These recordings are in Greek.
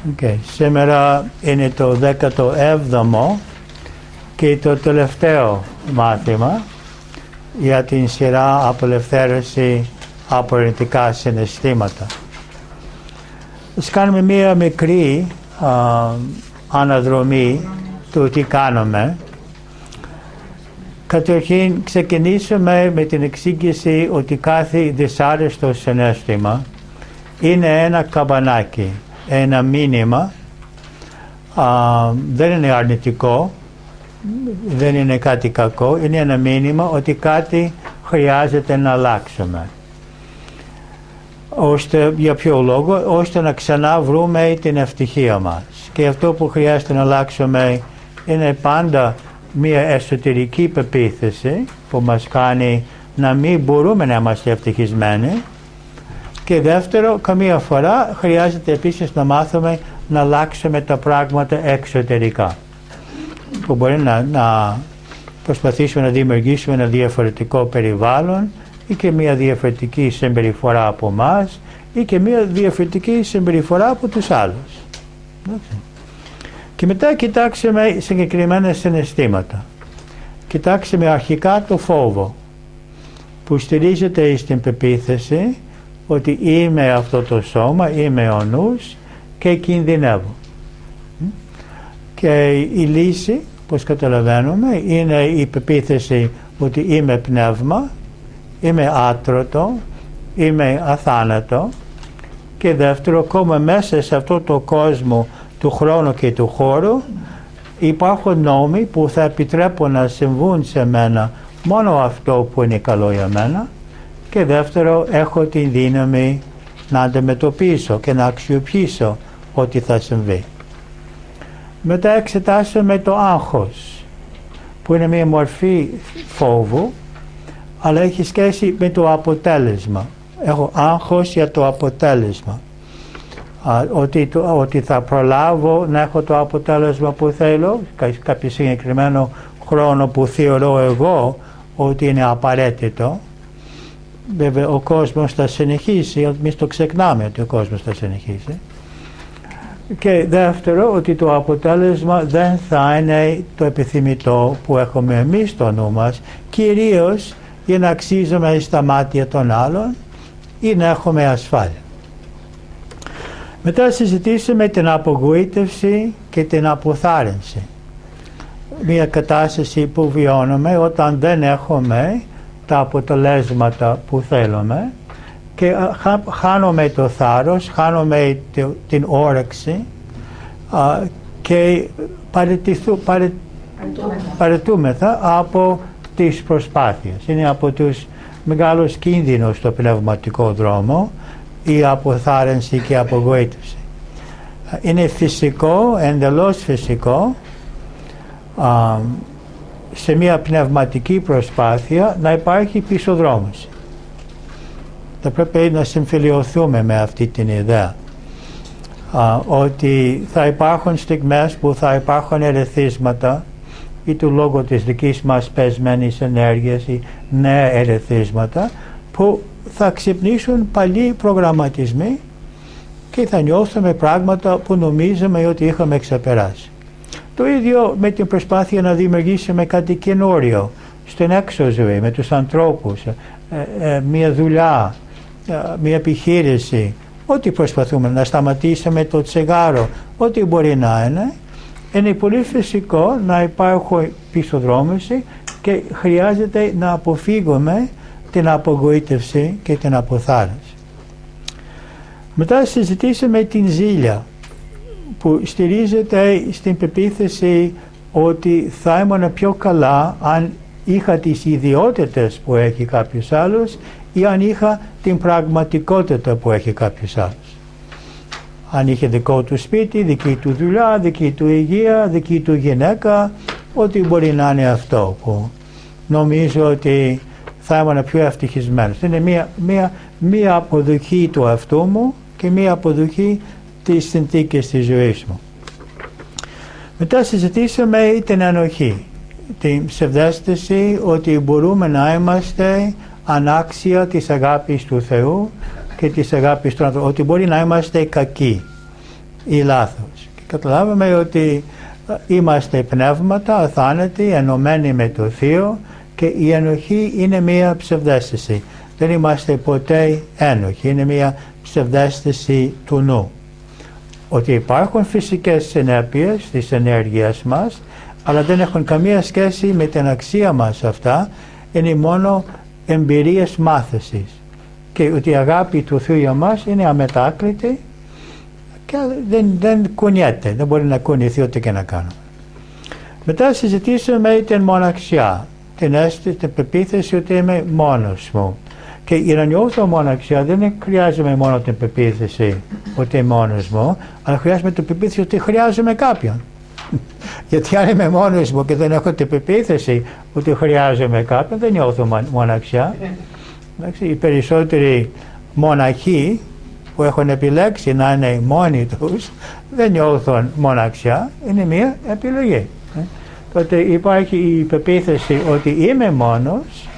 Okay. Σήμερα είναι το 17ο και το τελευταίο μάθημα για την σειρά απελευθέρωση από αρνητικά συναισθήματα. Ας κάνουμε μία μικρή αναδρομή του τι κάνουμε. Καταρχήν ξεκινήσουμε με την εξήγηση ότι κάθε δυσάρεστο συναίσθημα είναι ένα καμπανάκι, ένα μήνυμα, δεν είναι αρνητικό, δεν είναι κάτι κακό, είναι ένα μήνυμα ότι κάτι χρειάζεται να αλλάξουμε. Ώστε, για ποιο λόγο? Ώστε να ξανά βρούμε την ευτυχία μας. Και αυτό που χρειάζεται να αλλάξουμε είναι πάντα μια εσωτερική πεποίθηση που μας κάνει να μην μπορούμε να είμαστε ευτυχισμένοι. Και δεύτερο, καμία φορά χρειάζεται επίσης να μάθουμε να αλλάξουμε τα πράγματα εξωτερικά. Που μπορεί να προσπαθήσουμε να δημιουργήσουμε ένα διαφορετικό περιβάλλον ή και μια διαφορετική συμπεριφορά από εμάς ή και μια διαφορετική συμπεριφορά από τους άλλους. Και μετά κοιτάξουμε συγκεκριμένα συναισθήματα. Κοιτάξουμε αρχικά το φόβο που στηρίζεται στην πεποίθηση ότι είμαι αυτό το σώμα, είμαι ο νους και κινδυνεύω. Και η λύση, όπως καταλαβαίνουμε, είναι η πεποίθηση ότι είμαι πνεύμα, είμαι άτρωτο, είμαι αθάνατο και δεύτερο, ακόμα μέσα σε αυτό το κόσμο του χρόνου και του χώρου υπάρχουν νόμοι που θα επιτρέπουν να συμβούν σε μένα μόνο αυτό που είναι καλό για μένα και δεύτερο, έχω την δύναμη να αντιμετωπίσω και να αξιοποιήσω ό,τι θα συμβεί. Μετά εξετάσαμε το άγχος που είναι μια μορφή φόβου αλλά έχει σχέση με το αποτέλεσμα. Έχω άγχος για το αποτέλεσμα. Ότι θα προλάβω να έχω το αποτέλεσμα που θέλω, κάποιο συγκεκριμένο χρόνο που θεωρώ εγώ ότι είναι απαραίτητο. Βέβαια ο κόσμος θα συνεχίσει, εμείς το ξεχνάμε ότι ο κόσμος θα συνεχίσει. Και δεύτερο, ότι το αποτέλεσμα δεν θα είναι το επιθυμητό που έχουμε εμείς στο νου μας, κυρίως για να αξίζουμε στα μάτια των άλλων ή να έχουμε ασφάλεια. Μετά συζητήσαμε την απογοήτευση και την αποθάρρυνση. Μια κατάσταση που βιώνουμε όταν δεν έχουμε τα αποτελέσματα που θέλουμε και χάνουμε το θάρρος, χάνουμε την όρεξη και παραιτούμεθα από τις προσπάθειες. Είναι από τους μεγάλους κίνδυνους στο πνευματικό δρόμο η αποθάρρυνση και η απογοήτευση. Είναι φυσικό, εντελώς φυσικό σε μια πνευματική προσπάθεια να υπάρχει πισωδρόμηση. Θα πρέπει να συμφιλιωθούμε με αυτή την ιδέα ότι θα υπάρχουν στιγμές που θα υπάρχουν ερεθίσματα ή του λόγω της δικής μας πεσμένης ενέργειας ή νέα ερεθίσματα που θα ξυπνήσουν παλιοί προγραμματισμοί και θα νιώθουμε πράγματα που νομίζαμε ότι είχαμε ξεπεράσει. Το ίδιο με την προσπάθεια να δημιουργήσουμε κάτι καινούριο στην έξω ζωή, με τους ανθρώπους, μια δουλειά, μια επιχείρηση, ό,τι προσπαθούμε να σταματήσουμε το τσιγάρο, ό,τι μπορεί να είναι πολύ φυσικό να υπάρχει πισωδρόμηση και χρειάζεται να αποφύγουμε την απογοήτευση και την αποθάρρυνση. Μετά συζητήσαμε την ζήλια που στηρίζεται στην πεποίθηση ότι θα ήμουν πιο καλά αν είχα τις ιδιότητες που έχει κάποιος άλλος ή αν είχα την πραγματικότητα που έχει κάποιος άλλος. Αν είχε δικό του σπίτι, δική του δουλειά, δική του υγεία, δική του γυναίκα, ό,τι μπορεί να είναι αυτό που νομίζω ότι θα ήμουν πιο ευτυχισμένος. Είναι μία αποδοχή του αυτού μου και μία αποδοχή της συνθήκης της ζωής μου. Μετά συζητήσαμε την ανοχή, την ψευδαίσθηση ότι μπορούμε να είμαστε ανάξια της αγάπης του Θεού και της αγάπης του ανθρώπου, ότι μπορεί να είμαστε κακοί ή λάθος. Και καταλάβαμε ότι είμαστε πνεύματα, αθάνατοι, ενωμένοι με το Θείο, και η ενοχή είναι μία ψευδαίσθηση. Δεν είμαστε ποτέ ένοχοι, είναι μία ψευδαίσθηση του νου. Ότι υπάρχουν φυσικές συνέπειες της ενέργειας μας, αλλά δεν έχουν καμία σχέση με την αξία μας αυτά, είναι μόνο εμπειρίες μάθησης. Και ότι η αγάπη του Θεού για μας είναι αμετάκλητη και δεν κουνιέται, δεν μπορεί να κουνηθεί ό,τι και να κάνουμε. Μετά συζητήσαμε την μοναξιά, την πεποίθηση ότι είμαι μόνος μου. Και για να νιώθω μοναξιά δεν χρειάζομαι μόνο την πεποίθηση ότι είμαι μόνος μου, αλλά χρειάζομαι την πεποίθηση ότι χρειάζομαι κάποιον. Γιατί αν είμαι μόνος μου και δεν έχω την πεποίθηση ότι χρειάζομαι κάποιον, δεν νιώθω μοναξιά. Οι περισσότεροι μοναχοί που έχουν επιλέξει να είναι μόνοι τους δεν νιώθουν μοναξιά, είναι μια επιλογή. Τότε υπάρχει η πεποίθηση ότι είμαι μόνος,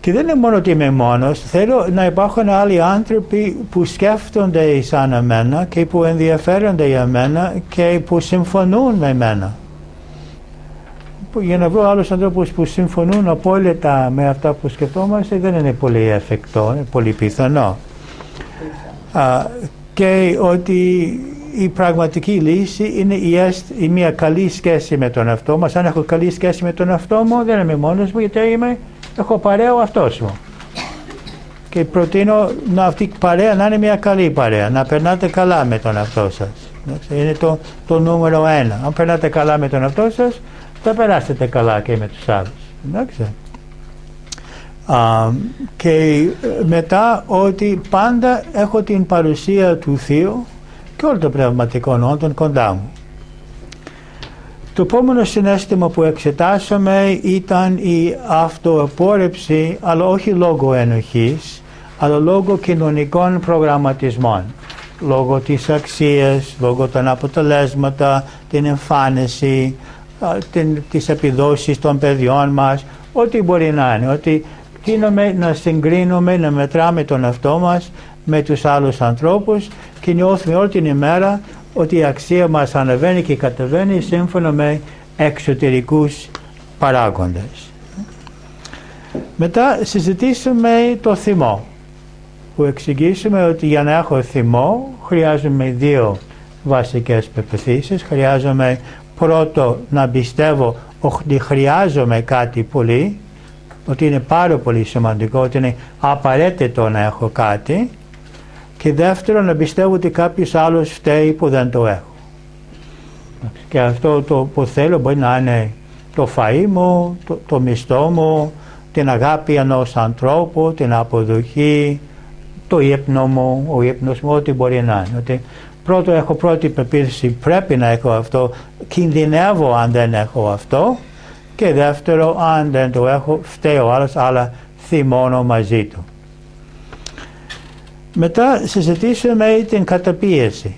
και δεν είναι μόνο ότι είμαι μόνος, θέλω να υπάρχουν άλλοι άνθρωποι που σκέφτονται σαν εμένα και που ενδιαφέρονται για μένα και που συμφωνούν με μένα. Για να βρω άλλους ανθρώπους που συμφωνούν απόλυτα με αυτά που σκεφτόμαστε δεν είναι πολύ εφικτό, είναι πολύ πιθανό. Και ότι η πραγματική λύση είναι η μια καλή σχέση με τον εαυτό μας. Αν έχω καλή σχέση με τον εαυτό μου, δεν είμαι μόνος μου, γιατί έχω παρέα ο αυτός μου. Και προτείνω αυτή η παρέα να είναι μια καλή παρέα, να περνάτε καλά με τον εαυτό σας. Είναι το νούμερο 1. Αν περνάτε καλά με τον εαυτό σας, θα περάσετε καλά και με τους άλλους. Και μετά ότι πάντα έχω την παρουσία του Θείου και όλων των πνευματικών όντων κοντά μου. Το επόμενο συναίσθημα που εξετάσαμε ήταν η αυτοαπόρρεψη, αλλά όχι λόγω ενοχής, αλλά λόγω κοινωνικών προγραμματισμών. Λόγω της αξίας, λόγω των αποτελέσματα, την εμφάνιση, τις επιδόσεις των παιδιών μας, ό,τι μπορεί να είναι. Ότι γίνομαι να συγκρίνουμε, να μετράμε τον εαυτό μας με τους άλλους ανθρώπους και νιώθουμε όλη την ημέρα ότι η αξία μας ανεβαίνει και κατεβαίνει σύμφωνα με εξωτερικούς παράγοντες. Μετά συζητήσαμε το θυμό, που εξηγήσουμε ότι για να έχω θυμό χρειάζομαι δύο βασικές πεποιθήσεις. Χρειάζομαι πρώτο να πιστεύω ότι χρειάζομαι κάτι πολύ, ότι είναι πάρα πολύ σημαντικό, ότι είναι απαραίτητο να έχω κάτι, και δεύτερο να πιστεύω ότι κάποιος άλλος φταίει που δεν το έχω. Και αυτό το που θέλω μπορεί να είναι το φαΐ μου, το μισθό μου, την αγάπη ενός ανθρώπου, την αποδοχή, το ύπνο μου, ο ύπνος μου, ό,τι μπορεί να είναι. Ότι πρώτο έχω πρώτη πεποίθηση, πρέπει να έχω αυτό, κινδυνεύω αν δεν έχω αυτό, και δεύτερο, αν δεν το έχω, φταίει ο άλλος, αλλά θυμώνω μαζί του. Μετά συζητήσαμε την καταπίεση,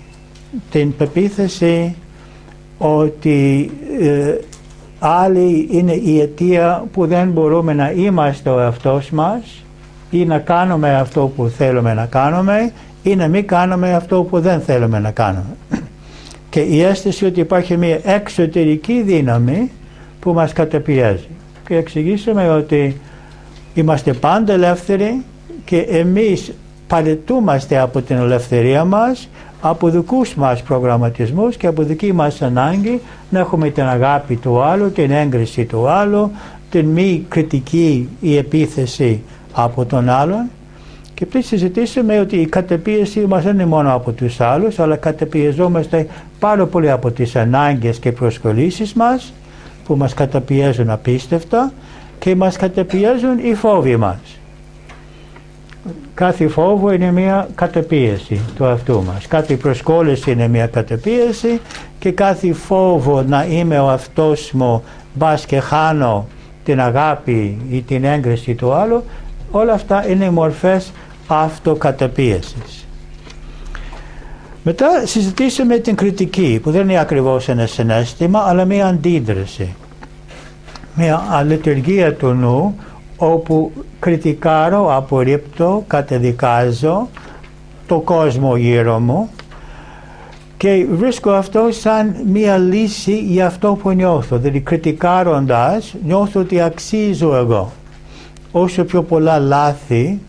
την πεποίθηση ότι άλλοι είναι η αιτία που δεν μπορούμε να είμαστε ο εαυτός μας ή να κάνουμε αυτό που θέλουμε να κάνουμε ή να μην κάνουμε αυτό που δεν θέλουμε να κάνουμε. Και η αίσθηση ότι υπάρχει μια εξωτερική δύναμη που μας καταπιέζει. Και εξηγήσαμε ότι είμαστε πάντα ελεύθεροι και εμείς παραιτούμαστε από την ελευθερία μας, από δικούς μας προγραμματισμούς και από δική μας ανάγκη να έχουμε την αγάπη του άλλου, την έγκριση του άλλου, την μη κριτική ή επίθεση από τον άλλον. Και πριν συζητήσαμε ότι η καταπίεση μας δεν είναι μόνο από τους άλλους, αλλά καταπιεζόμαστε πάρα πολύ από τις ανάγκες και προσχολήσεις μας, που μας καταπιέζουν απίστευτα, και μας καταπιέζουν οι φόβοι μας. Κάθε φόβο είναι μια καταπίεση του εαυτού μας. Κάθε προσκόλληση είναι μια καταπίεση, και κάθε φόβο να είμαι ο αυτός μου, μπας και χάνω την αγάπη ή την έγκριση του άλλου, όλα αυτά είναι μορφές αυτοκαταπίεσης. Μετά συζητήσαμε την κριτική, που δεν είναι ακριβώς ένα συναίσθημα, αλλά μια αντίδραση. Μια αλειτουργία του νου, όπου κριτικάρω, απορρίπτω, καταδικάζω το κόσμο γύρω μου, Και βρίσκω αυτό σαν μία λύση για αυτό που νιώθω. Δηλαδή κριτικάροντας νιώθω ότι αξίζω εγώ. Όσο πιο πολλά λάθη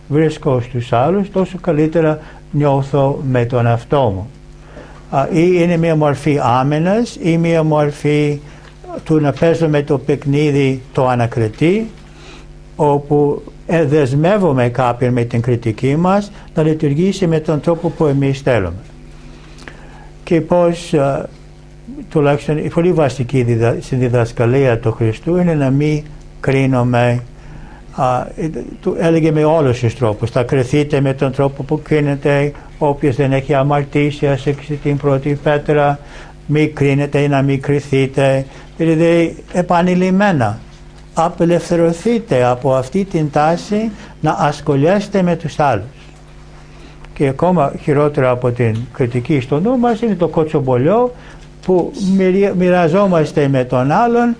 βρίσκω στους άλλους, τόσο καλύτερα νιώθω με τον εαυτό μου. Ή είναι μία μορφή άμυνας ή μία μορφή του να παίζω με το παιχνίδι το ανακριτή, όπου δεσμεύομαι κάποιον με την κριτική μας να λειτουργήσει με τον τρόπο που εμείς θέλουμε. Και πώς, τουλάχιστον η πολύ βασική στη διδασκαλία του Χριστού είναι να μην κρίνομαι. Του έλεγε με όλους τους τρόπους. Θα κριθείτε με τον τρόπο που κρίνετε. Όποιος δεν έχει αμαρτήσει, ας έξι την πρώτη πέτρα. Μη κρίνετε ή να μην κριθείτε. Δηλαδή επανειλημμένα απελευθερωθείτε από αυτή την τάση να ασχολιάστε με τους άλλους. Και ακόμα χειρότερα από την κριτική στο νου μας είναι το κοτσομπολιό, που μοιραζόμαστε με τον άλλον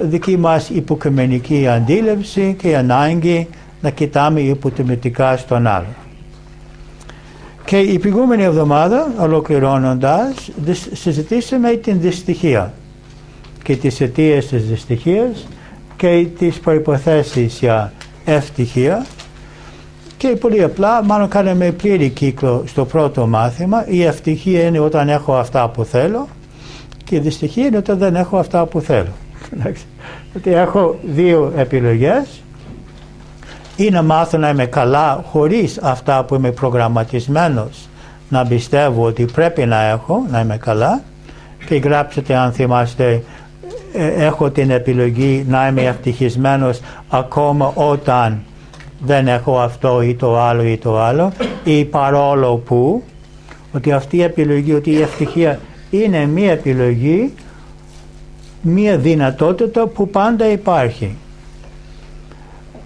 δική μας υποκειμενική αντίληψη και ανάγκη να κοιτάμε υποτιμητικά στον άλλον. Και η προηγούμενη εβδομάδα, ολοκληρώνοντας, συζητήσαμε την δυστυχία και τις αιτίες της δυστυχίας και τις προϋποθέσεις για ευτυχία. Και πολύ απλά, μάλλον κάναμε πλήρη κύκλο στο πρώτο μάθημα. Η ευτυχία είναι όταν έχω αυτά που θέλω και η δυστυχία είναι όταν δεν έχω αυτά που θέλω. Ότι έχω δύο επιλογές: ή να μάθω να είμαι καλά χωρίς αυτά που είμαι προγραμματισμένος να πιστεύω ότι πρέπει να έχω, να είμαι καλά. Και γράψετε, αν θυμάστε, έχω την επιλογή να είμαι ευτυχισμένος ακόμα όταν δεν έχω αυτό ή το άλλο ή το άλλο, ή παρόλο που, ότι αυτή η επιλογή, ότι η ευτυχία είναι μία επιλογή, μία δυνατότητα που πάντα υπάρχει.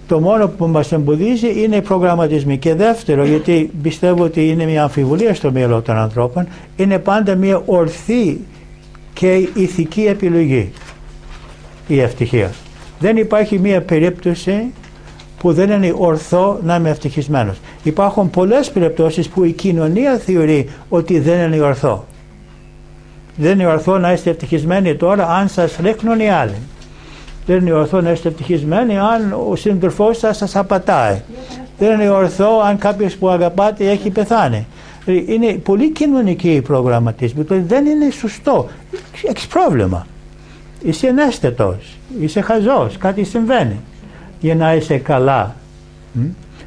Το μόνο που μας εμποδίζει είναι οι προγραμματισμοί. Και δεύτερο, γιατί πιστεύω ότι είναι μια αμφιβολία στο μυαλό των ανθρώπων, είναι πάντα μια ορθή και ηθική επιλογή η ευτυχία. Δεν υπάρχει μια περίπτωση που δεν είναι ορθό να είμαι ευτυχισμένος. Υπάρχουν πολλές περιπτώσεις που η κοινωνία θεωρεί ότι δεν είναι ορθό. Δεν είναι ορθό να είστε ευτυχισμένοι τώρα αν σας ρίχνουν οι άλλοι. Δεν είναι ορθό να είστε ευτυχισμένοι αν ο σύντροφός σας απατάει. Δεν είναι ορθό αν κάποιος που αγαπάτε έχει πεθάνει. Είναι πολύ κοινωνική η προγραμματισμή. Δεν είναι σωστό. Έχεις πρόβλημα. Είσαι ανέστητος. Είσαι χαζός. Κάτι συμβαίνει. Για να είσαι καλά.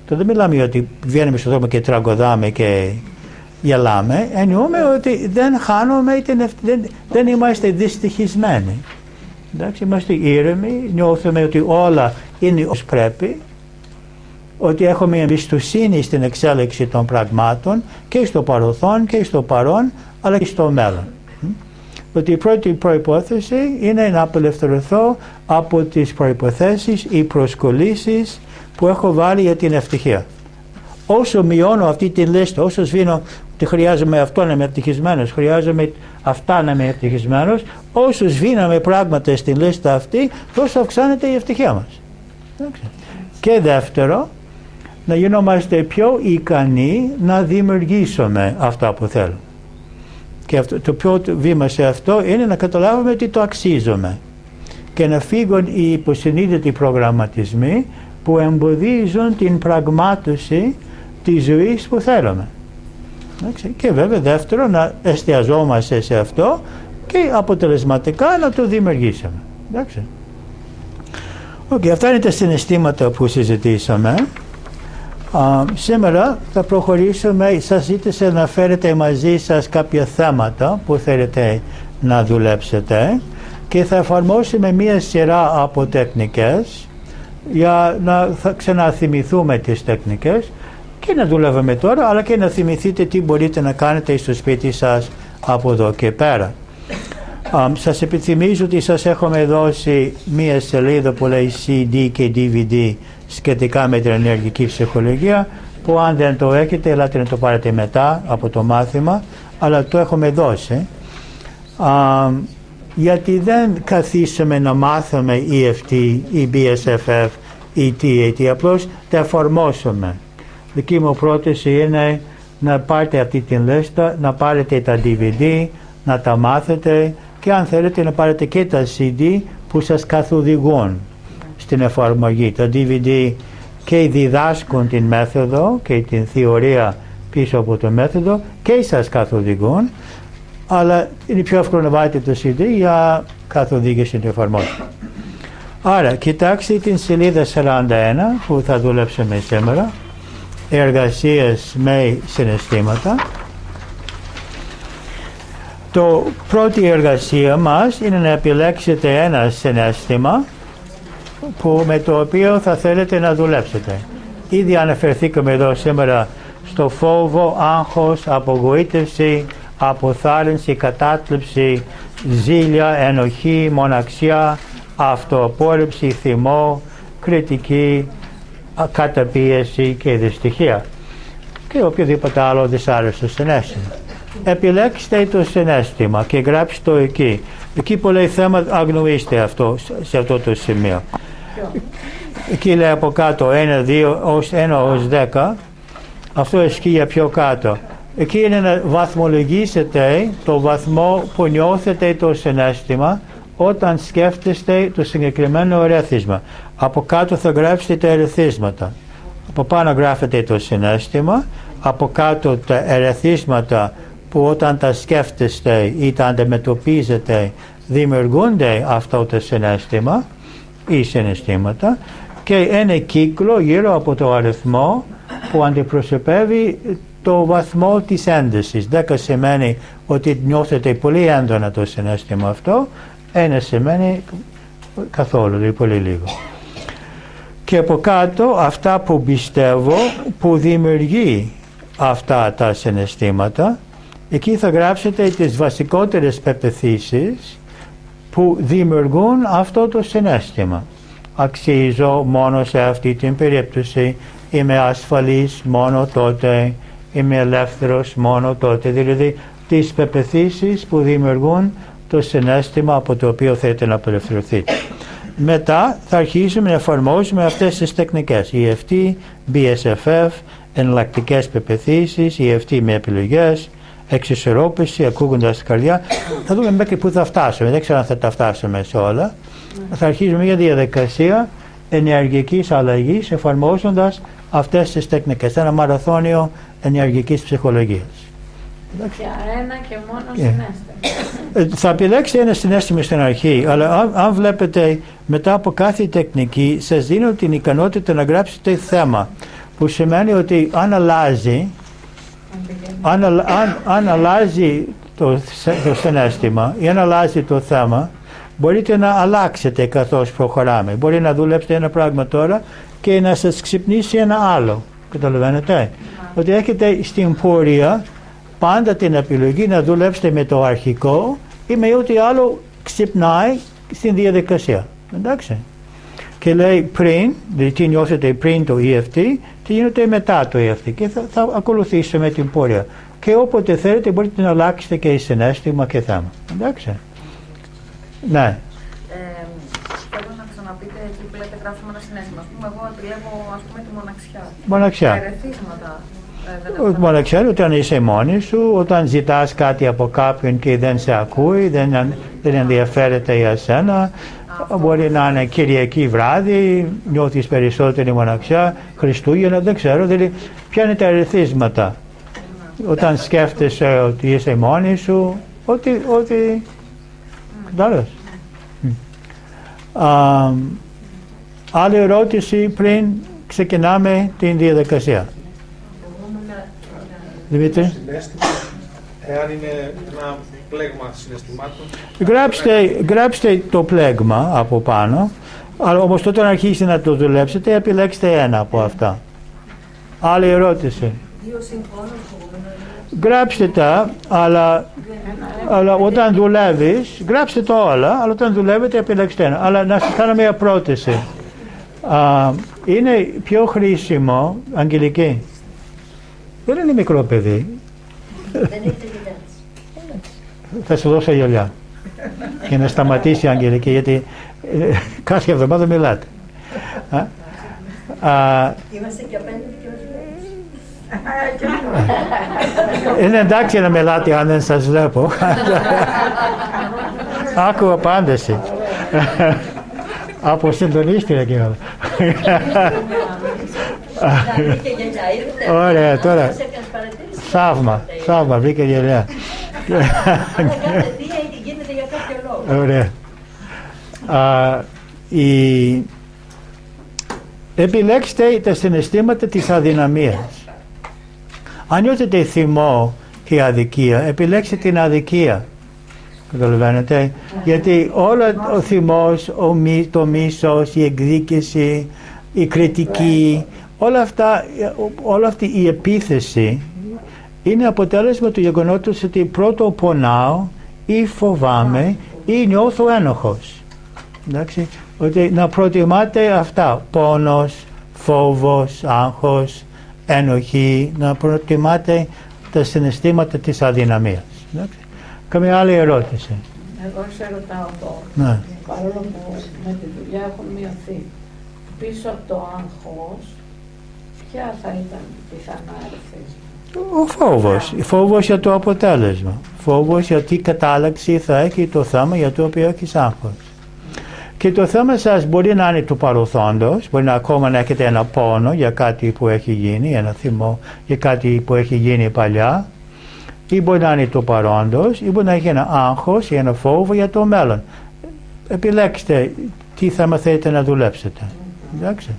Τώρα δεν μιλάμε ότι βγαίνουμε στον δρόμο και τραγουδάμε και γελάμε. Εννοούμε ότι δεν χάνουμε, δεν είμαστε δυστυχισμένοι. Εντάξει, είμαστε ήρεμοι, νιώθουμε ότι όλα είναι ως πρέπει, ότι έχουμε εμπιστοσύνη στην εξέλιξη των πραγμάτων και στο παρελθόν και στο παρόν, αλλά και στο μέλλον. Ότι η πρώτη προϋπόθεση είναι να απελευθερωθώ από τις προϋποθέσεις ή προσκολήσεις που έχω βάλει για την ευτυχία. Όσο μειώνω αυτή τη λίστα, όσο σβήνω ότι χρειάζομαι αυτό να είμαι ευτυχισμένος, χρειάζομαι αυτά να είμαι ευτυχισμένος, όσο σβήναμε πράγματα στην λίστα αυτή, τόσο αυξάνεται η ευτυχία μας. Και δεύτερο, να γινόμαστε πιο ικανοί να δημιουργήσουμε αυτά που θέλουμε. Και αυτό, το πρώτο βήμα σε αυτό είναι να καταλάβουμε ότι το αξίζουμε και να φύγουν οι υποσυνείδητοι προγραμματισμοί που εμποδίζουν την πραγμάτωση της ζωής που θέλουμε. Και βέβαια δεύτερο, να εστιαζόμαστε σε αυτό και αποτελεσματικά να το δημιουργήσουμε. Αυτά είναι τα συναισθήματα που συζητήσαμε. Σήμερα θα προχωρήσουμε. Σας ζήτησα να φέρετε μαζί σας κάποια θέματα που θέλετε να δουλέψετε και θα εφαρμόσουμε μία σειρά από τεχνικές για να ξαναθυμηθούμε τις τεχνικές και να δουλεύουμε τώρα, αλλά και να θυμηθείτε τι μπορείτε να κάνετε στο σπίτι σας από εδώ και πέρα. Σας επιθυμίζω ότι σας έχουμε δώσει μία σελίδα που λέει CD και DVD σχετικά με την ενεργική ψυχολογία, που αν δεν το έχετε ελάτε να το πάρετε μετά από το μάθημα, αλλά το έχουμε δώσει. Γιατί δεν καθίσαμε να μάθουμε EFT ή BSFF ή TAT, απλώς τα εφαρμόσουμε. Δική μου πρόταση είναι να πάρετε αυτή την λίστα, να πάρετε τα DVD, να τα μάθετε και αν θέλετε να πάρετε και τα CD που σας καθοδηγούν στην εφαρμογή. Τα DVD και διδάσκουν την μέθοδο και την θεωρία πίσω από το μέθοδο και σας καθοδηγούν, αλλά είναι πιο εύκολο να βάλετε το CD για καθοδήγηση στην εφαρμογή. Άρα, κοιτάξτε την σελίδα 41 που θα δουλέψουμε σήμερα, εργασίες με συναισθήματα. Το πρώτη εργασία μας είναι να επιλέξετε ένα συναίσθημα με το οποίο θα θέλετε να δουλέψετε. Ήδη αναφερθήκαμε εδώ σήμερα στο φόβο, άγχος, απογοήτευση, αποθάρρυνση, κατάθλιψη, ζήλια, ενοχή, μοναξιά, αυτοαπόρριψη, θυμό, κριτική, καταπίεση και δυστυχία και οποιοδήποτε άλλο δυσάρεστο συναίσθημα. Επιλέξτε το συναίσθημα και γράψτε το εκεί. Εκεί που λέει θέμα αγνοήστε αυτό, σε αυτό το σημείο. Εκεί λέει από κάτω 1 ως 10. Αυτό ισχύει για πιο κάτω. Εκεί είναι να βαθμολογήσετε το βαθμό που νιώθετε το συναίσθημα όταν σκέφτεστε το συγκεκριμένο ερεθίσμα. Από κάτω θα γράψετε τα ερεθίσματα. Από πάνω γράφετε το συναίσθημα. Από κάτω τα ερεθίσματα που όταν τα σκέφτεστε ή τα αντιμετωπίζετε δημιουργούνται αυτό το συναίσθημα ή συναισθήματα και ένα κύκλο γύρω από το αριθμό που αντιπροσωπεύει το βαθμό της έντασης. 10 σημαίνει ότι νιώθετε πολύ έντονα το συναίσθημα αυτό, 1 σημαίνει καθόλου, δηλαδή πολύ λίγο. Και από κάτω αυτά που πιστεύω που δημιουργεί αυτά τα συναισθήματα, εκεί θα γράψετε τις βασικότερες πεποιθήσεις που δημιουργούν αυτό το συναίσθημα. Αξίζω μόνο σε αυτή την περίπτωση, είμαι ασφαλής μόνο τότε, είμαι ελεύθερος μόνο τότε. Δηλαδή τις πεποιθήσεις που δημιουργούν το συναίσθημα από το οποίο θέλετε να απελευθερωθείτε. Μετά θα αρχίσουμε να εφαρμόζουμε αυτές τις τεχνικές. EFT, BSFF, εναλλακτικές πεποιθήσεις, EFT με επιλογές, εξισορρόπηση, ακούγοντας την καρδιά. Θα δούμε μέχρι πού θα φτάσουμε. Δεν ξέρω αν θα τα φτάσουμε σε όλα. Θα αρχίσουμε μια διαδικασία ενεργικής αλλαγής εφαρμόζοντας αυτές τις τεχνικές. Ένα μαραθώνιο ενεργικής ψυχολογίας. Για ένα και μόνο συναίσθημα. Θα επιλέξετε ένα συναίσθημα στην αρχή, αλλά αν βλέπετε μετά από κάθε τεχνική σας δίνω την ικανότητα να γράψετε θέμα, που σημαίνει ότι αν αλλάζει το συναίσθημα ή αν αλλάζει το θέμα, μπορείτε να αλλάξετε καθώς προχωράμε. Μπορεί να δουλέψετε ένα πράγμα τώρα και να σας ξυπνήσει ένα άλλο. Καταλαβαίνετε? Ότι έχετε στην πορεία πάντα την επιλογή να δουλέψετε με το αρχικό ή με ό,τι άλλο ξυπνάει στην διαδικασία. Εντάξει. Και λέει πριν, δηλαδή τι νιώθετε πριν το EFT, τι γίνεται μετά το EFT και θα ακολουθήσουμε την πορεία. Και όποτε θέλετε μπορείτε να αλλάξετε και συναίσθημα και θέμα. Εντάξει. Ναι. Θέλω να ξαναπείτε εκεί που λέτε γράφουμε ένα συναίσθημα. Ας πούμε, εγώ επιλέγω τη μοναξιά. Μοναξιά. Τα ερεθίσματα. Μοναξιά είναι όταν είσαι μόνη σου, όταν ζητάς κάτι από κάποιον και δεν σε ακούει, δεν ενδιαφέρεται για σένα. Μπορεί να είναι Κυριακή βράδυ, νιώθεις περισσότερη μοναξιά, Χριστούγεννα, δεν ξέρω, δηλαδή ποια είναι τα ερεθίσματα. Όταν σκέφτεσαι ότι είσαι μόνη σου, ότι κατάλαβες. Άλλη ερώτηση πριν ξεκινάμε την διαδικασία. Δημήτρη. Εάν είναι ένα πλέγμα συναισθημάτων. Γράψτε το πλέγμα από πάνω, αλλά όμως τότε να αρχίσετε να το δουλέψετε, επιλέξτε ένα από αυτά. Άλλη ερώτηση. Γράψτε τα, αλλά όταν δουλεύεις, γράψτε το όλα, αλλά όταν δουλεύετε επιλέξτε ένα. Αλλά να σας κάνω μια πρόταση. Είναι πιο χρήσιμο, Αγγελική, δεν είναι μικρό παιδί. Θα σου δώσω γυαλιά και να σταματήσει η Αγγελική, γιατί κάθε εβδομάδα μιλάτε. Είμαστε και απέναντι Είναι εντάξει να μιλάτε αν δεν σας βλέπω. Άκου απάντηση. Αποσυντονίστηκα και όλα. Ωραία, τώρα. Θαύμα, βρήκα γελιά. Ωραία. Επιλέξτε τα συναισθήματα της αδυναμίας. Αν νιώθετε θυμό και αδικία, επιλέξτε την αδικία. Καταλαβαίνετε. Γιατί όλο ο θυμός, το μίσος, η εκδίκηση, η κριτική, όλη αυτή η επίθεση είναι αποτέλεσμα του γεγονότος ότι πρώτο πονάω ή φοβάμαι ή νιώθω ένοχος. Εντάξει. Ότι να προτιμάτε αυτά, πόνος, φόβος, άγχος, ένοχη, να προτιμάτε τα συναισθήματα της αδυναμίας. Εντάξει. Καμία άλλη ερώτηση? Εγώ σε ρωτάω τώρα, ναι. Παρόλο που με τη δουλειά έχω μειωθεί, πίσω από το άγχος, ποια θα ήταν πιθανά ερεθίσματα? Ο φόβος για το αποτέλεσμα. Φόβος για τι κατάληξη θα έχει το θέμα για το οποίο έχεις άγχος. Και το θέμα σας μπορεί να είναι του παρελθόντος, μπορεί να ακόμα να έχετε ένα πόνο για κάτι που έχει γίνει, ένα θυμό για κάτι που έχει γίνει παλιά, ή μπορεί να είναι του παρόντος, ή μπορεί να έχει ένα άγχος ή ένα φόβο για το μέλλον. Επιλέξτε τι θέμα θέλετε να δουλέψετε. Εντάξει.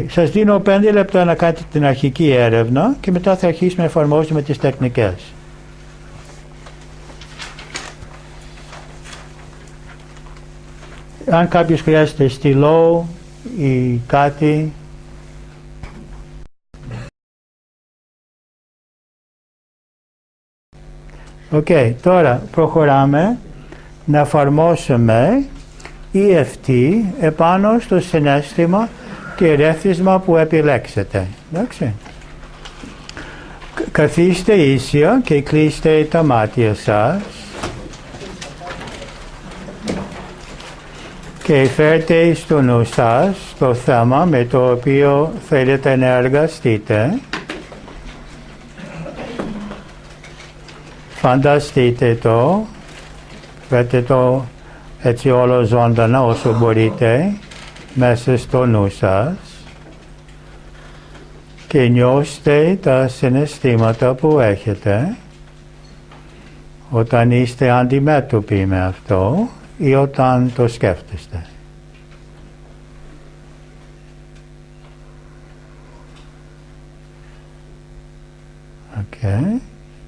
Σας δίνω 5 λεπτά να κάνετε την αρχική έρευνα και μετά θα αρχίσουμε να εφαρμόσουμε τις τεχνικές. Αν κάποιος χρειάζεται στυλό ή κάτι. Τώρα προχωράμε να εφαρμόσουμε EFT επάνω στο συναίσθημα και ερέθισμα που επιλέξετε. Εντάξει. Καθίστε ίσια και κλείστε τα μάτια σας και φέρτε στο νου σας το θέμα με το οποίο θέλετε να εργαστείτε. Φανταστείτε το, φέρτε το έτσι όλο ζωντανά όσο μπορείτε μέσα στο νου σας και νιώστε τα συναισθήματα που έχετε όταν είστε αντιμέτωποι με αυτό ή όταν το σκέφτεστε.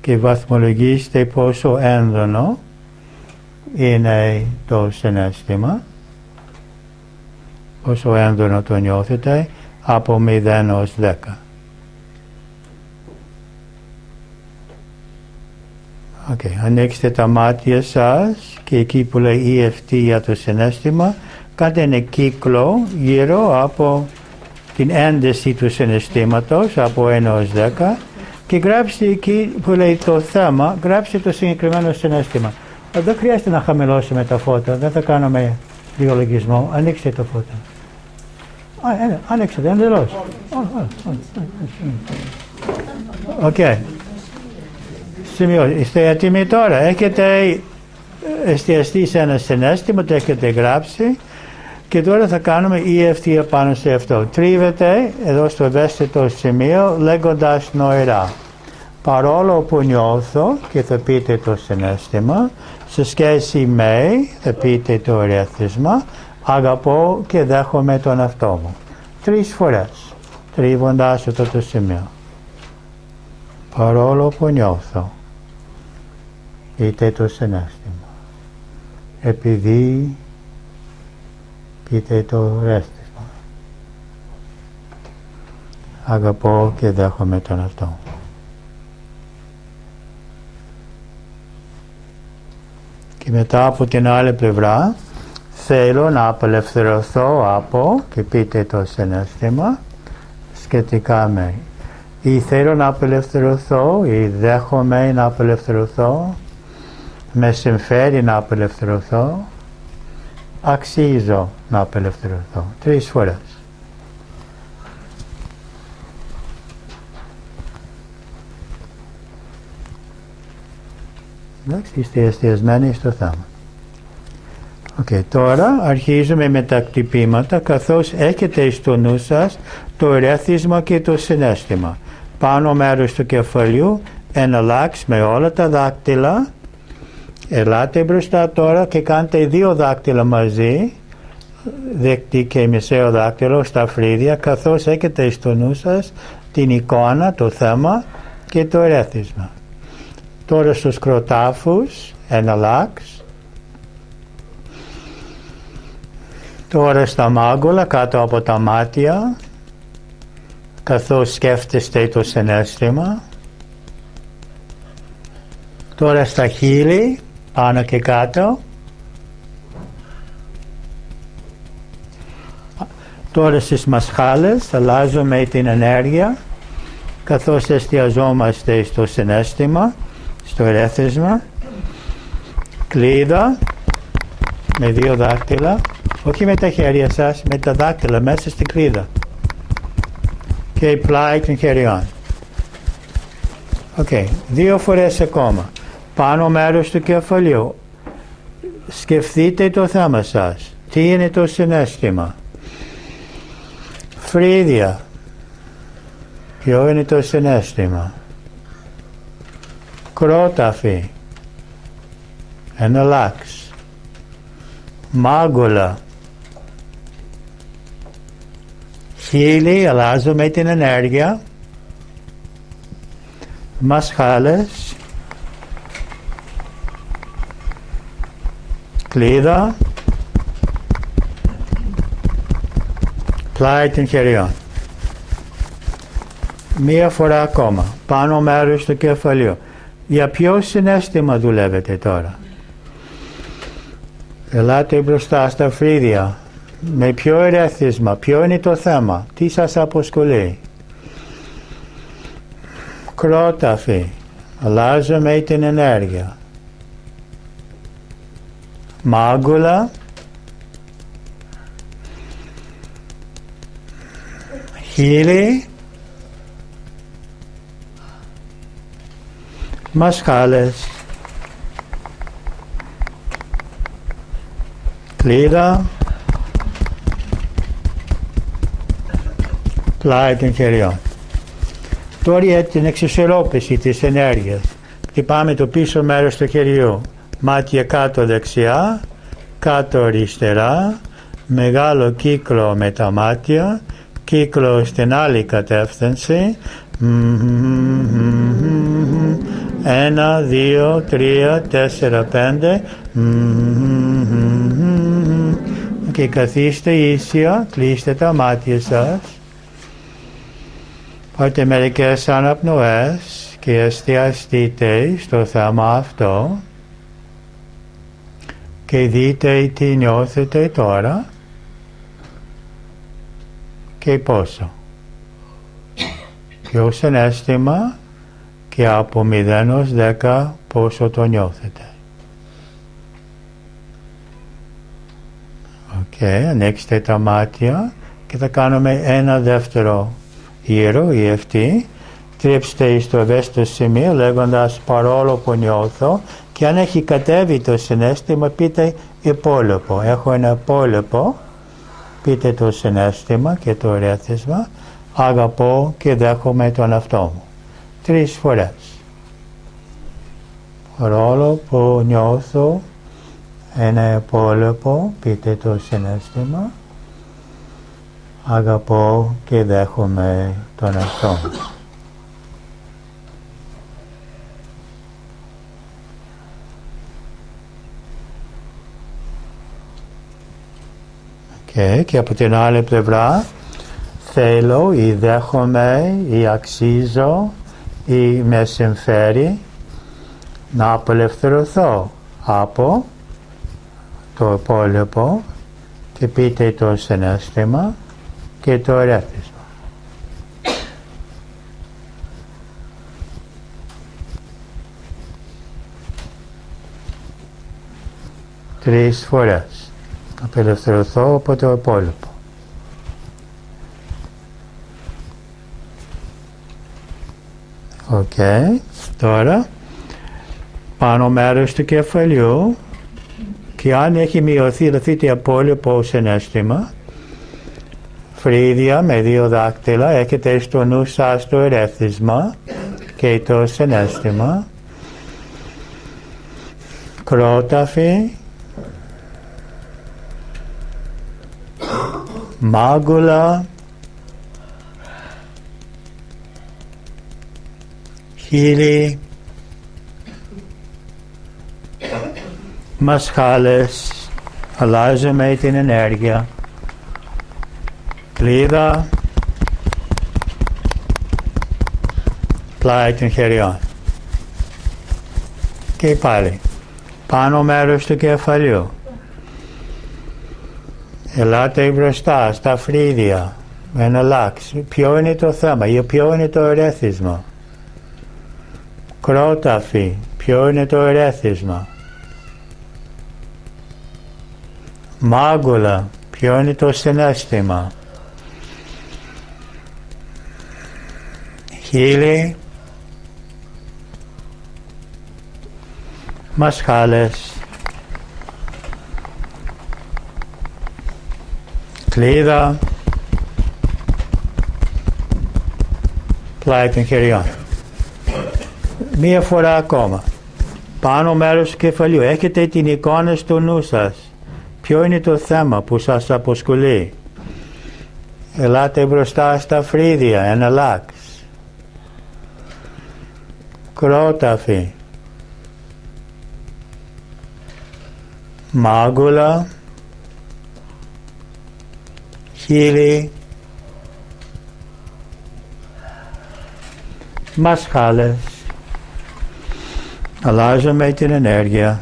Και βαθμολογήστε πόσο έντονο είναι το συναίσθημα, πόσο έντονο το νιώθετε από 0 ως 10. Ανοίξτε τα μάτια σας και εκεί που λέει EFT για το συναίσθημα, κάντε ένα κύκλο γύρω από την ένταση του συναισθήματος από 1 ως 10 και γράψτε εκεί που λέει το θέμα, γράψτε το συγκεκριμένο συναίσθημα. Δεν χρειάζεται να χαμηλώσουμε τα φώτα, δεν θα κάνουμε διολογισμό. Ανοίξτε τα φώτα. Ανοίξτε, εντελώς. Σημειώστε. Είστε έτοιμοι τώρα? Έχετε εστιαστεί σε ένα συναίσθημα, το έχετε γράψει και τώρα θα κάνουμε EFT επάνω σε αυτό. Τρίβετε εδώ στο ευαίσθητο σημείο λέγοντας νοηρά. Παρόλο που νιώθω, και θα πείτε το συναίσθημα, σε σχέση με, θα πείτε το ερέθισμα, αγαπώ και δέχομαι τον εαυτό μου. 3 φορές, τρίβοντας αυτό το σημείο. Παρόλο που νιώθω, πείτε το συναίσθημα. Επειδή, πείτε το ερέθισμα. Αγαπώ και δέχομαι τον εαυτό μου. Και μετά από την άλλη πλευρά θέλω να απελευθερωθώ από, και πείτε το συναίσθημα σχετικά με, ή θέλω να απελευθερωθώ ή δέχομαι να απελευθερωθώ, με συμφέρει να απελευθερωθώ, αξίζω να απελευθερωθώ. 3 φορές. Εντάξει, είστε εστιασμένοι στο θέμα. Τώρα αρχίζουμε με τα κτυπήματα, καθώς έχετε στο νου σας το ερέθισμα και το συναίσθημα. Πάνω μέρος του κεφαλιού, εναλλάξ με όλα τα δάκτυλα. Ελάτε μπροστά τώρα και κάντε 2 δάκτυλα μαζί, δεκτή και μεσαίο δάκτυλο στα φρύδια, καθώς έχετε στο νου σας την εικόνα, το θέμα και το ερέθισμα. Τώρα στους κροτάφους, εναλλάξ. Τώρα στα μάγουλα, κάτω από τα μάτια, καθώς σκέφτεστε το συναίσθημα. Τώρα στα χείλη, πάνω και κάτω. Τώρα στις μασχάλες αλλάζουμε την ενέργεια, καθώς εστιαζόμαστε στο συναίσθημα, στο ερέθισμα. Κλίδα με 2 δάκτυλα, όχι με τα χέρια σας, με τα δάκτυλα μέσα στην κλίδα. Και πλάι των χεριών. 2 φορές ακόμα. Πάνω μέρος του κεφαλιού. Σκεφτείτε το θέμα σας. Τι είναι το συναίσθημα. Φρύδια. Ποιο είναι το συναίσθημα. Κρόταφι. Εναλλάξ. Μάγουλα. Χείλη, αλλάζουμε την ενέργεια. Μασχάλες. Κλίδα. Πλάι των χεριών. 1 φορά ακόμα. Πάνω μέρος του κεφαλιού. Για ποιο συναίσθημα δουλεύετε τώρα. Ελάτε μπροστά στα φρύδια. Με ποιο ερέθισμα, ποιο είναι το θέμα, τι σας αποσχολεί. Κρόταφι, αλλάζουμε την ενέργεια. Μάγουλα. Χείλη. Μασχάλες. Κλίδα. Πλάι των χεριών. Τώρα για την εξισορρόπηση της ενέργειας. Χτυπάμε το πίσω μέρος του χεριού. Μάτια κάτω δεξιά, κάτω αριστερά, μεγάλο κύκλο με τα μάτια, κύκλο στην άλλη κατεύθυνση. 1, 2, 3, 4, 5. Και καθίστε ίσια, κλείστε τα μάτια σας. Πάρτε μερικές αναπνοές και εστιαστείτε στο θέμα αυτό και δείτε τι νιώθετε τώρα και πόσο. Ποιο συναίσθημα και από 0 ως 10 πόσο το νιώθετε. Ανοίξτε τα μάτια και θα κάνουμε ένα δεύτερο γύρο ή αυτή. Τρίψτε στο ευαίσθητο σημείο λέγοντας παρόλο που νιώθω, και αν έχει κατέβει το συναίσθημα πείτε υπόλοιπο. Έχω ένα υπόλοιπο, πείτε το συναίσθημα και το ερέθισμα. Αγαπώ και δέχομαι τον εαυτό μου. 3 φορές. Παρόλο που νιώθω ένα υπόλοιπο, πείτε το συναίσθημα. Αγαπώ και δέχομαι τον εαυτό μου. Και από την άλλη πλευρά θέλω ή δέχομαι ή αξίζω ή με συμφέρει να απελευθερωθώ από το υπόλοιπο και πείτε το συναίσθημα και το ερέθισμα. Τρεις φορές. Απελευθερωθώ από το υπόλοιπο. Τώρα πάνω μέρος του κεφαλιού, και αν έχει μειωθεί, δηλαδή το υπόλοιπο συναίσθημα, φρύδια με 2 δάκτυλα, έχετε στο νου σας το ερέθισμα και το συναίσθημα, κρόταφη, μάγουλα, χείλη, μασχάλες, αλλάζουμε την ενέργεια, κλίδα, πλάι των χεριών. Και πάλι, πάνω μέρος του κεφαλιού. Ελάτε μπροστά στα φρύδια, εναλλάξ. Ποιο είναι το θέμα, ή ποιο είναι το ερέθισμα. Κρόταφη, ποιο είναι το ερέθισμα. Μάγουλα, ποιο είναι το συναίσθημα. Χείλη, μασχάλες, κλίδα, πλάι των χεριών. Μία φορά ακόμα. Πάνω μέρος του κεφαλιού. Έχετε την εικόνα στο νου σας. Ποιο είναι το θέμα που σας αποσχολεί. Ελάτε μπροστά στα φρύδια, εναλλάξ. Κρόταφη. Μάγουλα. Χείλη. Μασχάλες. Αλλάζουμε την ενέργεια.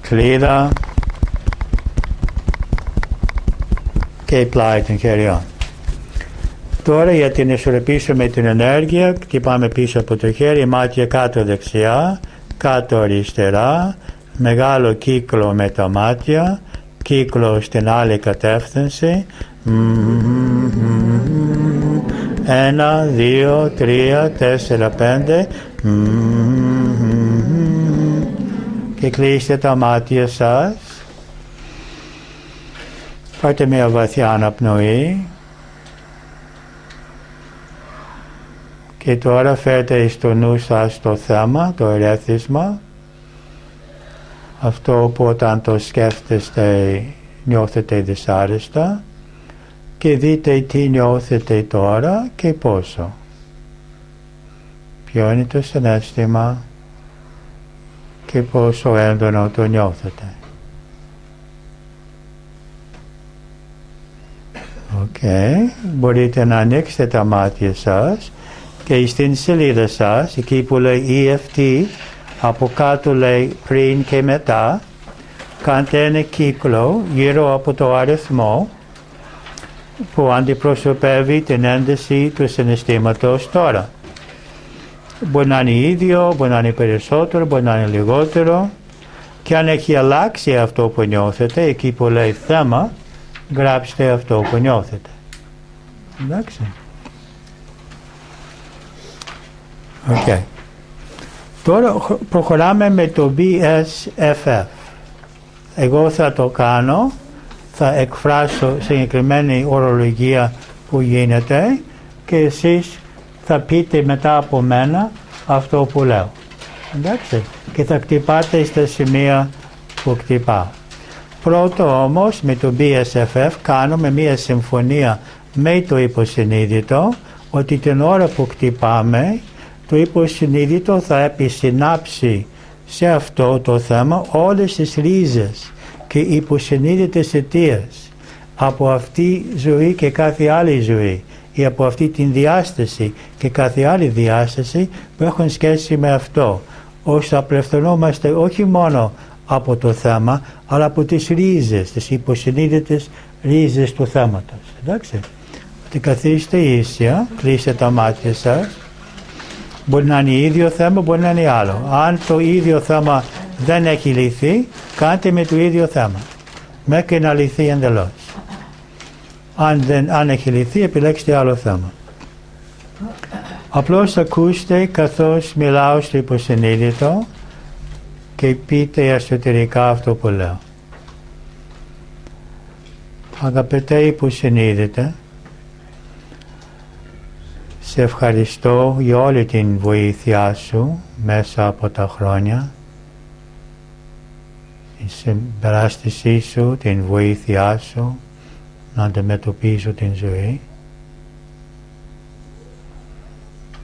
Κλίδα. Και πλάι των χεριών. Τώρα για την ισορροπήσουμε την ενέργεια, χτυπάμε πίσω από το χέρι, μάτια κάτω δεξιά, κάτω αριστερά, μεγάλο κύκλο με τα μάτια, κύκλο στην άλλη κατεύθυνση. 1, 2, 3, 4, 5. Και κλείστε τα μάτια σας. Πάρτε μια βαθιά αναπνοή. Και τώρα φέρτε στο νου σας το θέμα, το ερέθισμα. Αυτό που όταν το σκέφτεστε νιώθετε δυσάρεστα. Και δείτε τι νιώθετε τώρα και πόσο. Ποιο είναι το συναίσθημα και πόσο έντονο το νιώθετε. Μπορείτε να ανοίξετε τα μάτια σας και στην σελίδα σας, εκεί που λέει EFT, από κάτω λέει πριν και μετά, κάντε ένα κύκλο γύρω από το αριθμό που αντιπροσωπεύει την ένταση του συναισθήματος τώρα. Μπορεί να είναι ίδιο, μπορεί να είναι περισσότερο, μπορεί να είναι λιγότερο, και αν έχει αλλάξει αυτό που νιώθετε, εκεί που λέει θέμα, γράψτε αυτό που νιώθετε. Εντάξει. Τώρα προχωράμε με το BSFF. Εγώ θα το κάνω, θα εκφράσω συγκεκριμένη ορολογία που γίνεται και εσείς θα πείτε μετά από μένα αυτό που λέω. Εντάξει. Και θα χτυπάτε στα σημεία που χτυπάω. Πρώτο όμως με το BSFF κάνουμε μία συμφωνία με το υποσυνείδητο ότι την ώρα που χτυπάμε το υποσυνείδητο θα επισυνάψει σε αυτό το θέμα όλες τις ρίζες και υποσυνείδητες αιτίες από αυτή τη ζωή και κάθε άλλη ζωή ή από αυτή την διάσταση και κάθε άλλη διάσταση που έχουν σχέση με αυτό, ώστε απελευθερωνόμαστε όχι μόνο από το θέμα αλλά από τις ρίζες, τις υποσυνείδητες ρίζες του θέματος. Εντάξει. Ότι καθίστε ίσια, κλείστε τα μάτια σας. Μπορεί να είναι ίδιο θέμα, μπορεί να είναι άλλο. Αν το ίδιο θέμα δεν έχει λυθεί, κάντε με το ίδιο θέμα μέχρι να λυθεί εντελώς. Αν έχει λυθεί, επιλέξτε άλλο θέμα. Απλώς ακούστε καθώς μιλάω στο υποσυνείδητο και πείτε εσωτερικά αυτό που λέω. Αγαπητέ υποσυνείδητε, σε ευχαριστώ για όλη την βοήθειά σου μέσα από τα χρόνια, την συμπεράστησή σου, την βοήθειά σου να αντιμετωπίσω την ζωή,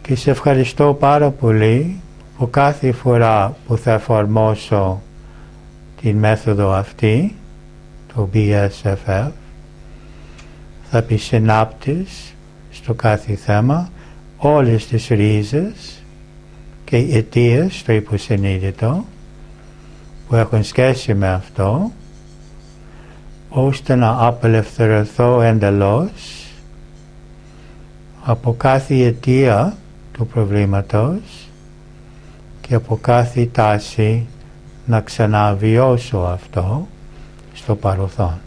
και σε ευχαριστώ πάρα πολύ που κάθε φορά που θα εφαρμόσω την μέθοδο αυτή, το BSFF, θα επισυνάπτεις στο κάθε θέμα όλες τις ρίζες και αιτίες στο υποσυνείδητο που έχουν σχέση με αυτό, ώστε να απελευθερωθώ εντελώς από κάθε αιτία του προβλήματος και από κάθε τάση να ξαναβιώσω αυτό στο παρελθόν.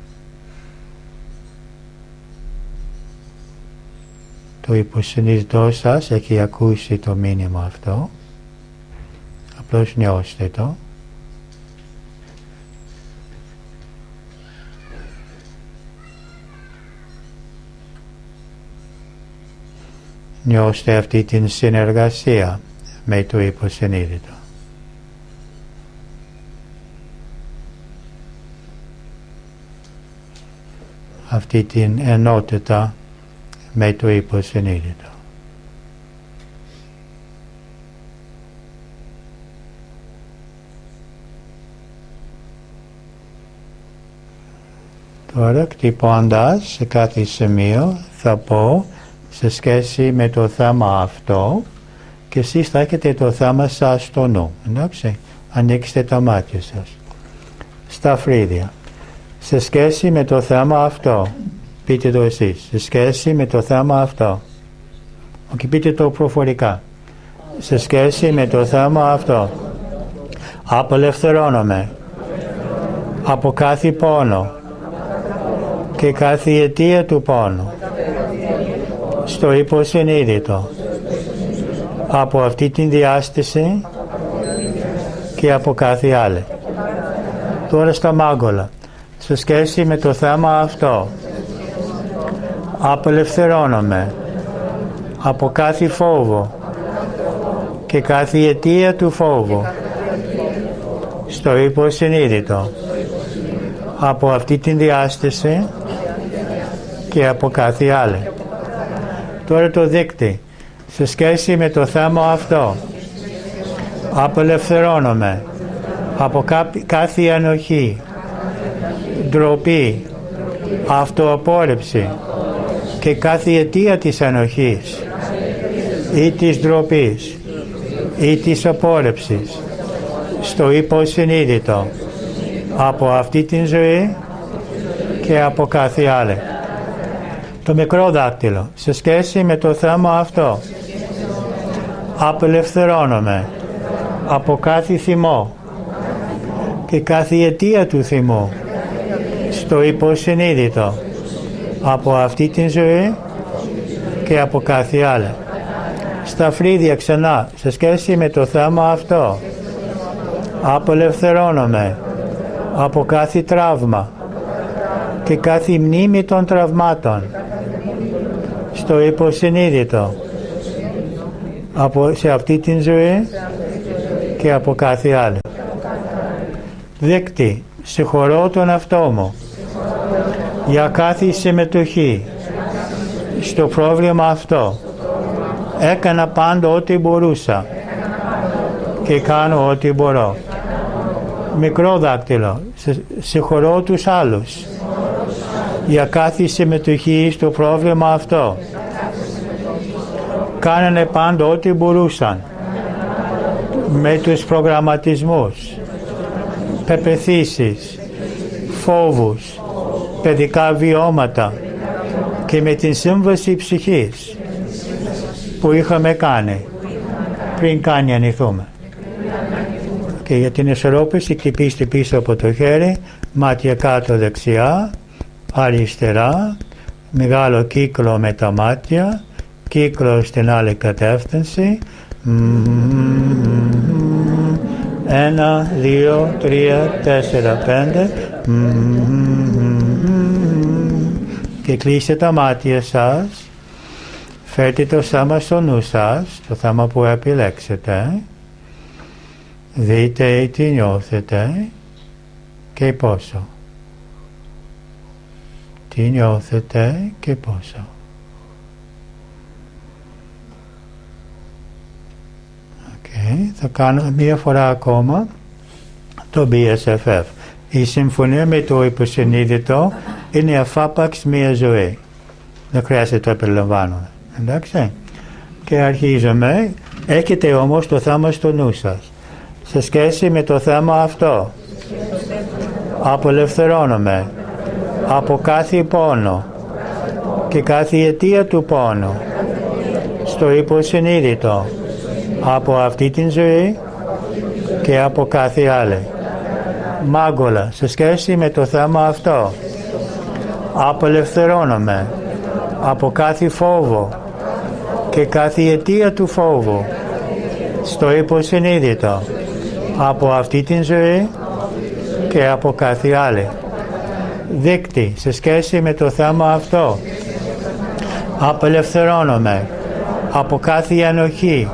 Το υποσυνείδητό σας έχει ακούσει το μήνυμα αυτό. Απλώς νιώστε το. Νιώστε αυτή την συνεργασία με το υποσυνείδητο. Αυτή την ενότητα με το υποσυνείδητο. Τώρα, χτυπώντας σε κάθε σημείο, θα πω σε σχέση με το θέμα αυτό, και εσείς θα έχετε το θέμα σας στο νου. Εντάξει, ανοίξτε τα μάτια σας. Στα φρύδια. Σε σχέση με το θέμα αυτό, πείτε το εσείς. Σε σχέση με το θέμα αυτό. Και πείτε το προφορικά. Σε σχέση με το θέμα αυτό. Απελευθερώνομαι από κάθε πόνο και κάθε αιτία του πόνου στο υποσυνείδητο, από αυτή την διάσταση και από κάθε άλλη. Τώρα στα μάγουλα. Σε σχέση με το θέμα αυτό, απελευθερώνομαι από κάθε φόβο και κάθε αιτία του φόβου στο υποσυνείδητο, από αυτή την διάσταση και από κάθε άλλη. Τώρα το δείκτη. Σε σχέση με το θέμα αυτό, απελευθερώνομαι από κάθε ανοχή, ντροπή, αυτοαπόρριψη και κάθε αιτία της ανοχής ή της ντροπής ή της απόρριψης στο υποσυνείδητο, από αυτή την ζωή και από κάθε άλλη. Το μικρό δάκτυλο. Σε σχέση με το θέμα αυτό, απελευθερώνομαι από κάθε θυμό και κάθε αιτία του θυμού στο υποσυνείδητο, από αυτή την ζωή και από κάθε άλλη. Στα φρύδια ξανά. Σε σχέση με το θέμα αυτό, απελευθερώνομαι από κάθε τραύμα και κάθε μνήμη των τραυμάτων στο υποσυνείδητο, σε αυτή την ζωή και από κάθε άλλη. Δείκτη. Συγχωρώ τον εαυτό μου για κάθε συμμετοχή στο πρόβλημα αυτό. Έκανα πάντα ό,τι μπορούσα και κάνω ό,τι μπορώ. Μικρό δάκτυλο. Συγχωρώ τους άλλους για κάθε συμμετοχή στο πρόβλημα αυτό. Κάνανε πάντα ό,τι μπορούσαν με τους προγραμματισμούς, πεποιθήσεις, φόβους, παιδικά βιώματα και με την σύμβαση ψυχής που είχαμε κάνει πριν καν γεννηθούμε. Και για την ισορρόπηση χτυπήστε πίσω από το χέρι, μάτια κάτω δεξιά, αριστερά, μεγάλο κύκλο με τα μάτια, κύκλο στην άλλη κατεύθυνση, 1, 2, 3, 4, 5. Και κλείστε τα μάτια σας. Φέρτε το θέμα στο νου σας, το θέμα που επιλέξετε. Δείτε τι νιώθετε και πόσο. Τι νιώθετε και πόσο. Θα κάνω μία φορά ακόμα το BSFF. Η συμφωνία με το υποσυνείδητο είναι αφάπαξ μία ζωή. Δεν χρειάζεται το επιλαμβάνω. Εντάξει. Και αρχίζουμε. Έχετε όμως το θέμα στο νου σας. Σε σχέση με το θέμα αυτό, απελευθερώνομαι από κάθε πόνο και κάθε αιτία του πόνου στο υποσυνείδητο, από αυτή την ζωή και από κάθε άλλη. Μάγγολα, σε σχέση με το θέμα αυτό, απελευθερώνομαι από κάθε φόβο και κάθε αιτία του φόβου στο υποσυνείδητο, από αυτή την ζωή και από κάθε άλλη. Δείκτη, σε σχέση με το θέμα αυτό, απελευθερώνομαι από κάθε ενοχή,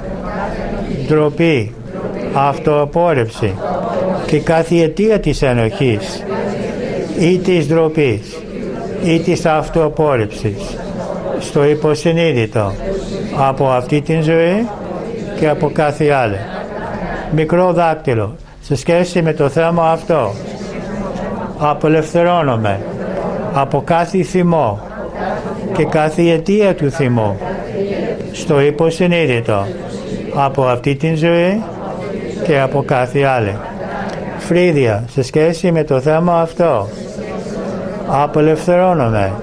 ντροπή, αυτοαπόρρευση και κάθε αιτία της ενοχής ή της ντροπής ή της αυτοαπόρρευσης στο υποσυνείδητο, από αυτή την ζωή και από κάθε άλλη. Μικρό δάκτυλο, σε σχέση με το θέμα αυτό, απελευθερώνομαι από κάθε θυμό και κάθε αιτία του θυμού στο υποσυνείδητο, από αυτή την ζωή και από κάθε άλλη. Φρύδια, σε σχέση με το θέμα αυτό, απελευθερώνομαι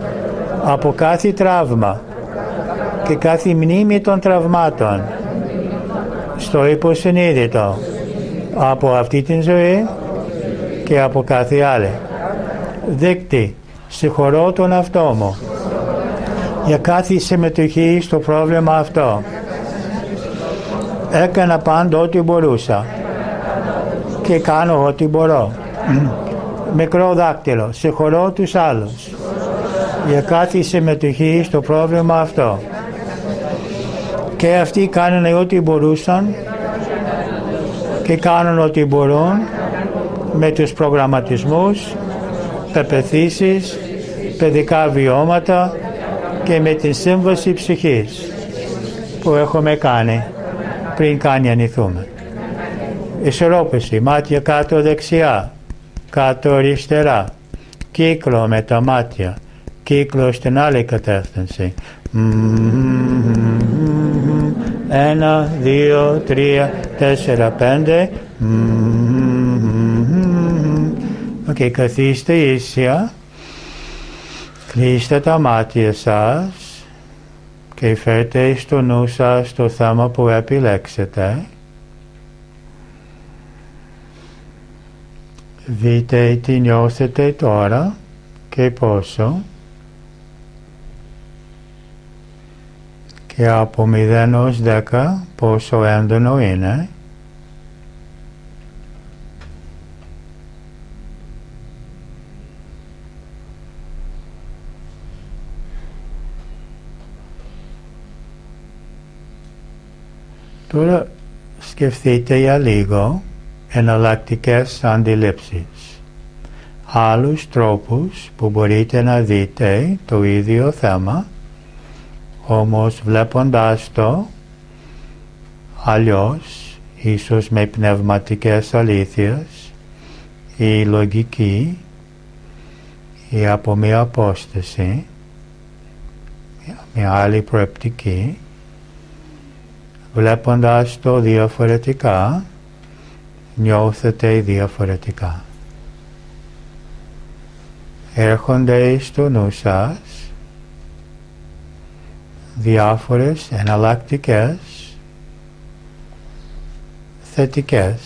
από κάθε τραύμα και κάθε μνήμη των τραυμάτων στο υποσυνείδητο, από αυτή την ζωή και από κάθε άλλη. Δείκτη, συγχωρώ τον εαυτό μου για κάθε συμμετοχή στο πρόβλημα αυτό. Έκανα πάντα ό,τι μπορούσα και κάνω ό,τι μπορώ. Μικρό δάκτυλο, συγχωρώ τους άλλους για κάθε συμμετοχή στο πρόβλημα αυτό. Και αυτοί κάνουν ό,τι μπορούσαν και κάνουν ό,τι μπορούν με τους προγραμματισμούς, πεποιθήσεις, παιδικά βιώματα και με την σύμβαση ψυχής που έχουμε κάνει πριν καν γεννηθούμε. Ισορρόπηση, μάτια κάτω δεξιά, κάτω αριστερά, κύκλο με τα μάτια, κύκλο στην άλλη κατεύθυνση. 1, 2, 3, 4, 5. Οκ, καθίστε ίσια, κλείστε τα μάτια σας και φέρτε στο νου σας το θέμα που επιλέξετε. Δείτε τι νιώθετε τώρα και πόσο. Και από 0 ως 10 πόσο έντονο είναι. Τώρα σκεφτείτε για λίγο εναλλακτικές αντιλήψεις. Άλλους τρόπους που μπορείτε να δείτε το ίδιο θέμα, όμως βλέποντας το αλλιώς, ίσως με πνευματικές αλήθειες ή λογική ή από μια απόσταση, μια άλλη προεπτική, βλέποντας το διαφορετικά, νιώθετε διαφορετικά. Έρχονται στο νου σας διάφορες εναλλακτικές θετικές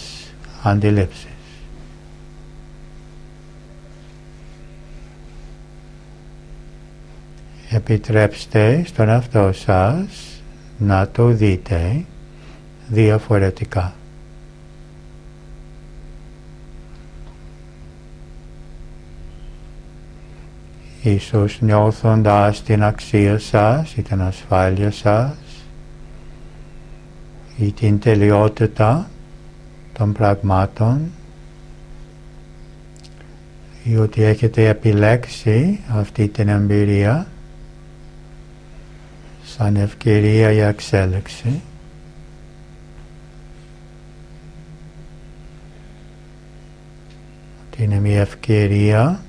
αντιλήψεις. Επιτρέψτε στον εαυτό σας να το δείτε διαφορετικά. ίσως νιώθοντας την αξία σας ή την ασφάλεια σας ή την τελειότητα των πραγμάτων ή ότι έχετε επιλέξει αυτή την εμπειρία σαν ευκαιρία για εξέλιξη. Ότι είναι μια ευκαιρία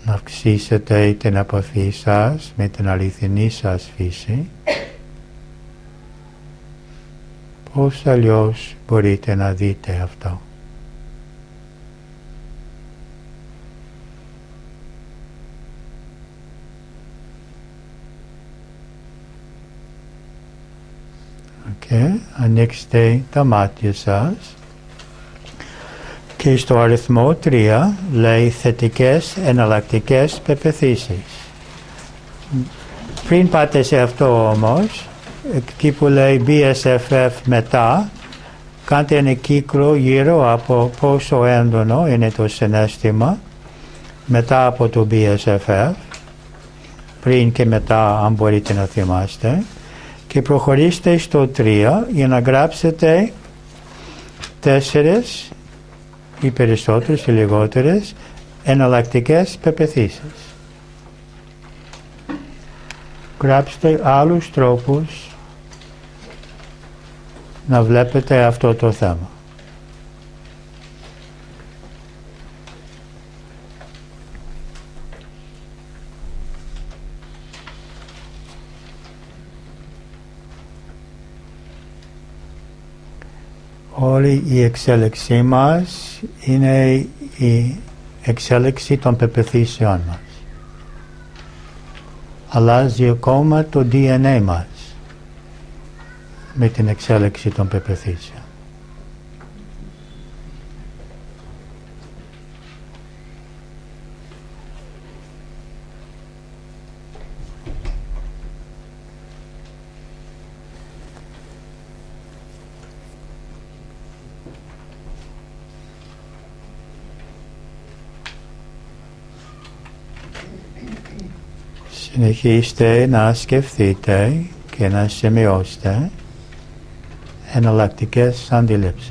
να αυξήσετε την επαφή σας με την αληθινή σας φύση. Πώς αλλιώς μπορείτε να δείτε αυτό? Ανοίξτε τα μάτια σας και στο αριθμό 3 λέει θετικές εναλλακτικές πεποιθήσεις. Πριν πάτε σε αυτό όμως, εκεί που λέει BSFF μετά, κάντε ένα κύκλο γύρω από πόσο έντονο είναι το συναίσθημα μετά από το BSFF, πριν και μετά αν μπορείτε να θυμάστε, και προχωρήστε στο 3 για να γράψετε 4 ή περισσότερες ή λιγότερες εναλλακτικές πεποιθήσεις. Γράψτε άλλους τρόπους να βλέπετε αυτό το θέμα. Όλη η εξέλιξή μας είναι η εξέλιξη των πεποιθήσεων μας. Αλλάζει ακόμα το DNA μας με την εξέλιξη των πεποιθήσεων. Συνεχίστε να σκεφτείτε και να σημειώσετε εναλλακτικές αντιλήψεις.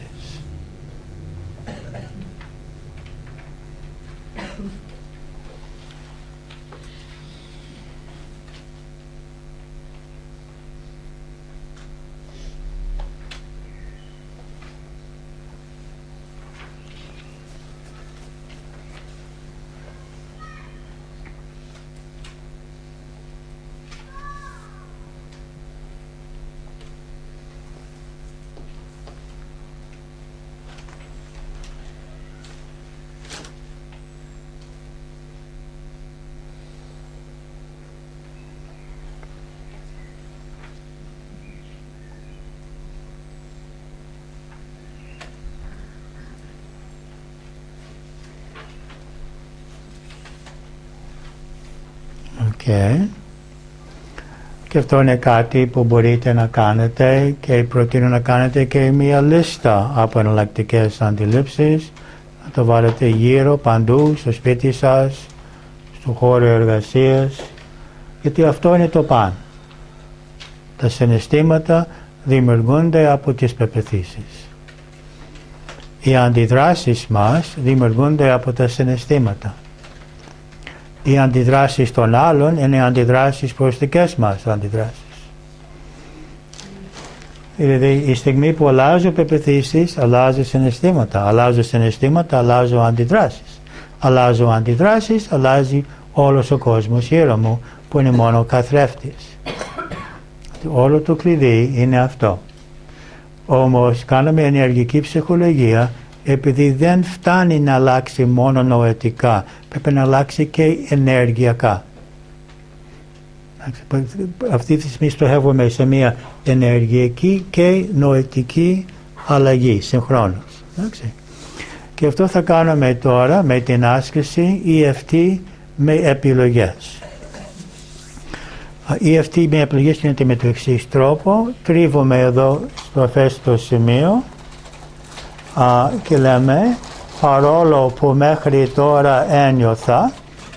Και αυτό είναι κάτι που μπορείτε να κάνετε και προτείνω να κάνετε και μια λίστα από εναλλακτικές αντιλήψεις, να το βάλετε γύρω παντού, στο σπίτι σας, στο χώρο εργασίας, γιατί αυτό είναι το παν. Τα συναισθήματα δημιουργούνται από τις πεποιθήσεις. Οι αντιδράσεις μας δημιουργούνται από τα συναισθήματα. Οι αντιδράσεις των άλλων είναι αντιδράσεις προς δικές μας αντιδράσεις. Δηλαδή η στιγμή που αλλάζω πεποιθήσεις, αλλάζω συναισθήματα. Αλλάζω συναισθήματα, αλλάζω αντιδράσεις. Αλλάζω αντιδράσεις, αλλάζει όλος ο κόσμος γύρω μου που είναι μόνο καθρέφτης. Όλο το κλειδί είναι αυτό. Όμως κάναμε ενεργική ψυχολογία, επειδή δεν φτάνει να αλλάξει μόνο νοητικά, πρέπει να αλλάξει και ενεργειακά. Αυτή τη στιγμή στοχεύουμε σε μια ενεργειακή και νοητική αλλαγή συγχρόνως. Και αυτό θα κάνουμε τώρα με την άσκηση EFT με επιλογές. EFT με επιλογές γίνεται με το εξής τρόπο. Τρίβουμε εδώ στο ευαίσθητο σημείο και λέμε, παρόλο που μέχρι τώρα ένιωθα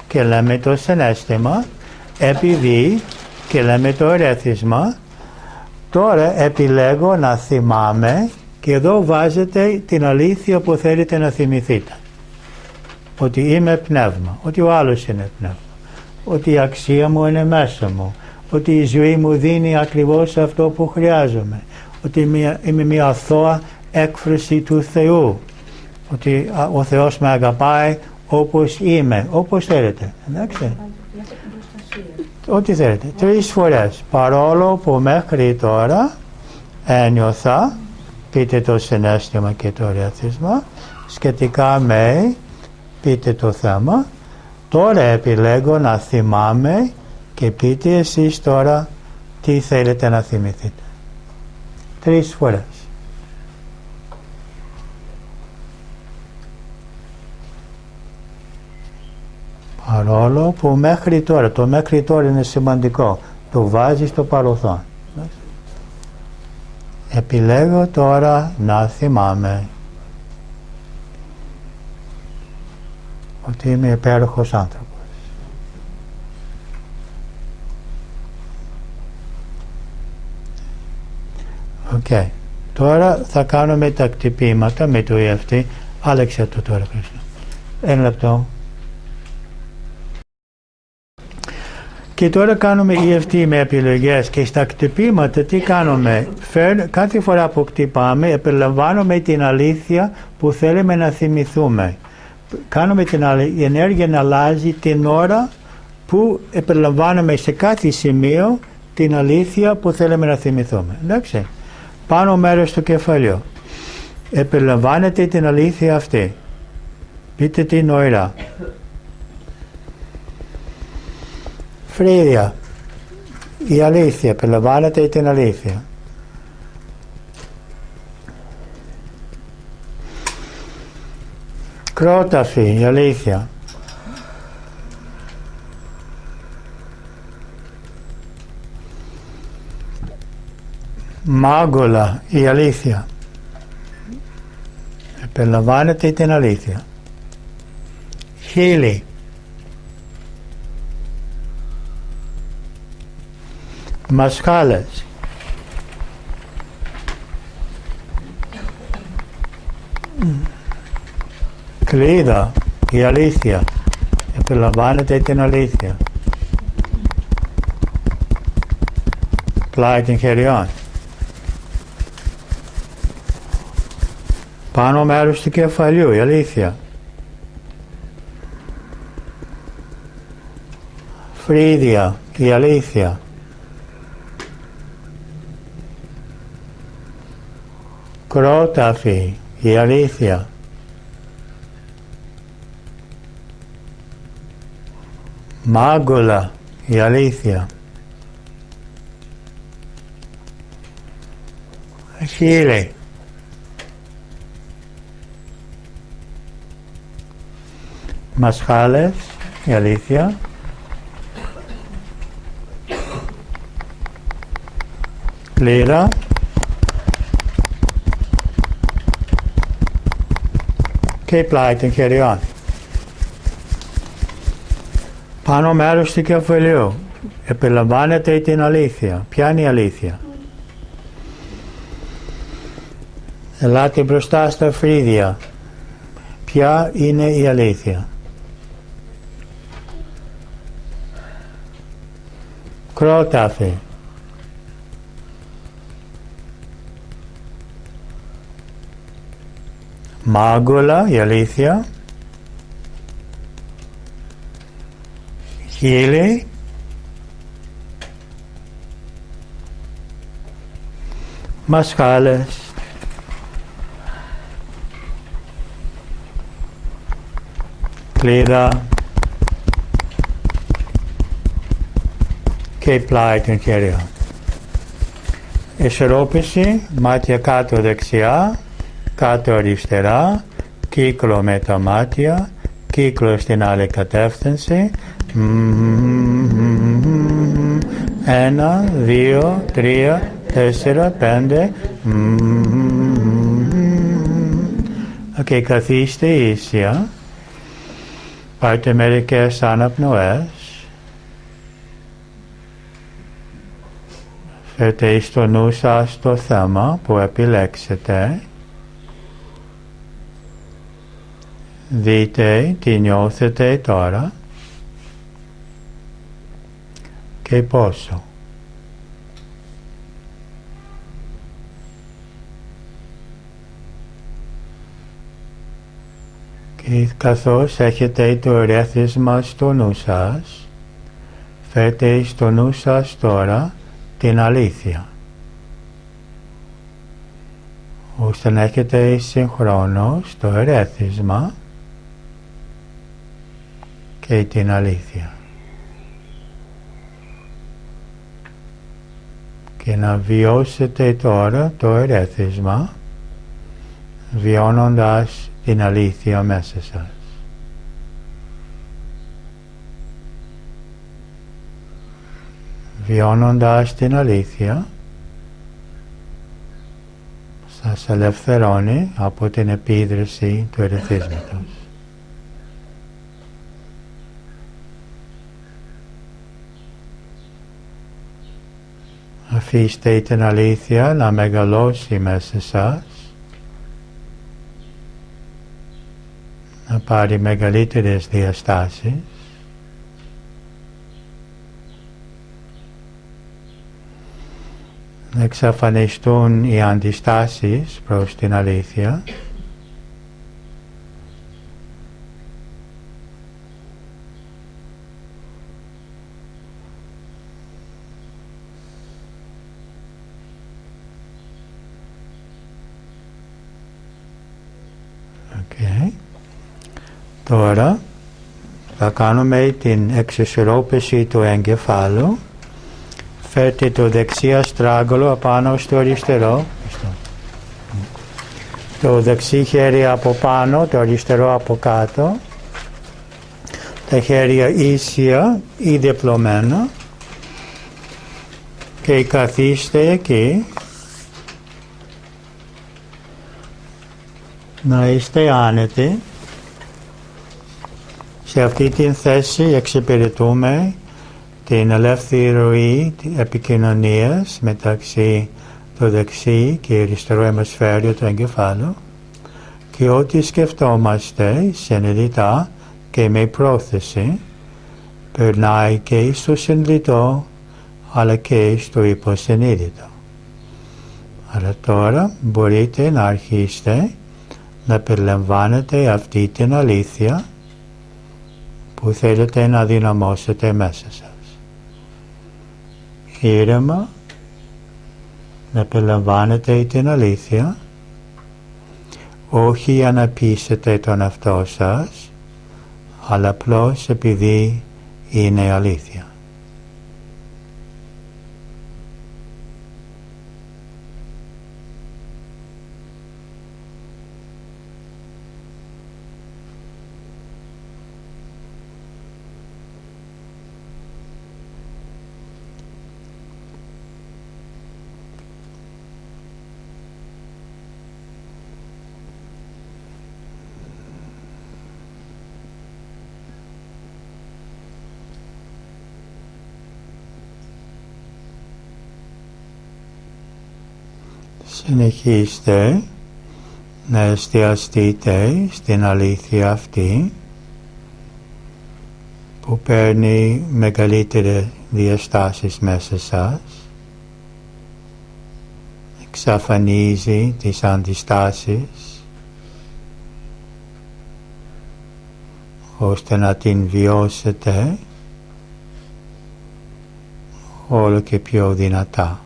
και λέμε το συναίσθημα, επειδή και λέμε το ερέθισμα. Τώρα επιλέγω να θυμάμαι και εδώ βάζετε την αλήθεια που θέλετε να θυμηθείτε. Ότι είμαι πνεύμα, ότι ο άλλος είναι πνεύμα, ότι η αξία μου είναι μέσα μου, ότι η ζωή μου δίνει ακριβώς αυτό που χρειάζομαι, ότι είμαι μια αθώα έκφραση του Θεού, ότι ο Θεός με αγαπάει όπως είμαι, όπως θέλετε, εντάξει. Ό,τι θέλετε, 3 φορές, παρόλο που μέχρι τώρα ένιωθα, πείτε το συναίσθημα και το ερέθισμα, σχετικά με, πείτε το θέμα, τώρα επιλέγω να θυμάμαι και πείτε εσείς τώρα τι θέλετε να θυμηθείτε. 3 φορές. Παρόλο που μέχρι τώρα, το μέχρι τώρα είναι σημαντικό, το βάζει στο παρελθόν. Επιλέγω τώρα να θυμάμαι ότι είμαι υπέροχος άνθρωπος. Οκ. Τώρα θα κάνουμε τα κτυπήματα με το EFT. Άλλαξε το τώρα, Χρήστο. 1 λεπτό. Και τώρα κάνουμε EFT με επιλογές και στα κτυπήματα τι κάνουμε. Κάθε φορά που κτυπάμε επιλαμβάνουμε την αλήθεια που θέλουμε να θυμηθούμε. Κάνουμε η ενέργεια να αλλάζει την ώρα που επιλαμβάνουμε σε κάθε σημείο την αλήθεια που θέλουμε να θυμηθούμε. Εντάξει. Πάνω μέρος του κεφαλιού. Επιλαμβάνετε την αλήθεια αυτή. Πείτε την ώρα. Φρύδια. Η αλήθεια. Επιλαμβάνετε την αλήθεια. Κρόταφη. Η αλήθεια. Μάγουλα. Η αλήθεια. Επιλαμβάνετε την αλήθεια. Χείλη. Μασχάλες. Κλείδα. Η αλήθεια. Επιλαμβάνετε την αλήθεια. Πλάι των χεριών. Πάνω μέρος του κεφαλιού. Η αλήθεια. Φρύδια. Η αλήθεια. Κρόταφη. Η αλήθεια. Μάγουλα. Η αλήθεια. Χείλη. Μασχάλες. Η αλήθεια. Κλήρα. Και πλάι των χεριών. Πάνω μέρος του κεφαλιού. Επιλαμβάνετε την αλήθεια. Ποια είναι η αλήθεια? Ελάτε μπροστά στα φρύδια. Ποια είναι η αλήθεια? Κρόταφη. Μάγουλα, η αλήθεια. Χείλη. Μασχάλες. Κλείδα. Και πλάι των χεριών. Ισορρόπηση, μάτια κάτω δεξιά, κάτω αριστερά, κύκλο με τα μάτια, κύκλο στην άλλη κατεύθυνση. 1, 2, 3, 4, 5. Οκ, καθίστε ίσια. Πάρτε μερικές αναπνοές. Φέρτε στο νου σας το θέμα που επιλέξετε. Δείτε τι νιώθετε τώρα και πόσο. Και καθώς έχετε το ερέθισμα στο νου σας, φέρτε στο νου σας τώρα την αλήθεια, ώστε να έχετε συγχρόνως το ερέθισμα και την αλήθεια και να βιώσετε τώρα το ερέθισμα βιώνοντας την αλήθεια μέσα σας. Βιώνοντας την αλήθεια σας ελευθερώνει από την επίδραση του ερεθίσματος. Αφήστε την αλήθεια να μεγαλώσει μέσα σας, να πάρει μεγαλύτερες διαστάσεις, να εξαφανιστούν οι αντιστάσεις προς την αλήθεια, Τώρα θα κάνουμε την εξισορρόπηση του εγκεφάλου. Φέρτε το δεξί αστράγγαλο απάνω στο αριστερό. Το δεξί χέρι από πάνω, το αριστερό από κάτω. Τα χέρια ίσια ή διπλωμένα. Και καθίστε εκεί. Να είστε άνετοι. Σε αυτή την θέση εξυπηρετούμε την ελεύθερη ροή επικοινωνίας μεταξύ το δεξί και αριστερό αιμοσφαίριο του εγκεφάλου και ό,τι σκεφτόμαστε συνειδητά και με πρόθεση περνάει και στο συνειδητό αλλά και στο υποσυνείδητο. Άρα τώρα μπορείτε να αρχίσετε να περιλαμβάνετε αυτή την αλήθεια που θέλετε να δυναμώσετε μέσα σας. Ήρεμα να περιλαμβάνετε την αλήθεια, όχι για να πείσετε τον εαυτό σας, αλλά απλώς επειδή είναι αλήθεια. Συνεχίστε να εστιαστείτε στην αλήθεια αυτή που παίρνει μεγαλύτερες διαστάσεις μέσα σας, εξαφανίζει τις αντιστάσεις ώστε να την βιώσετε όλο και πιο δυνατά.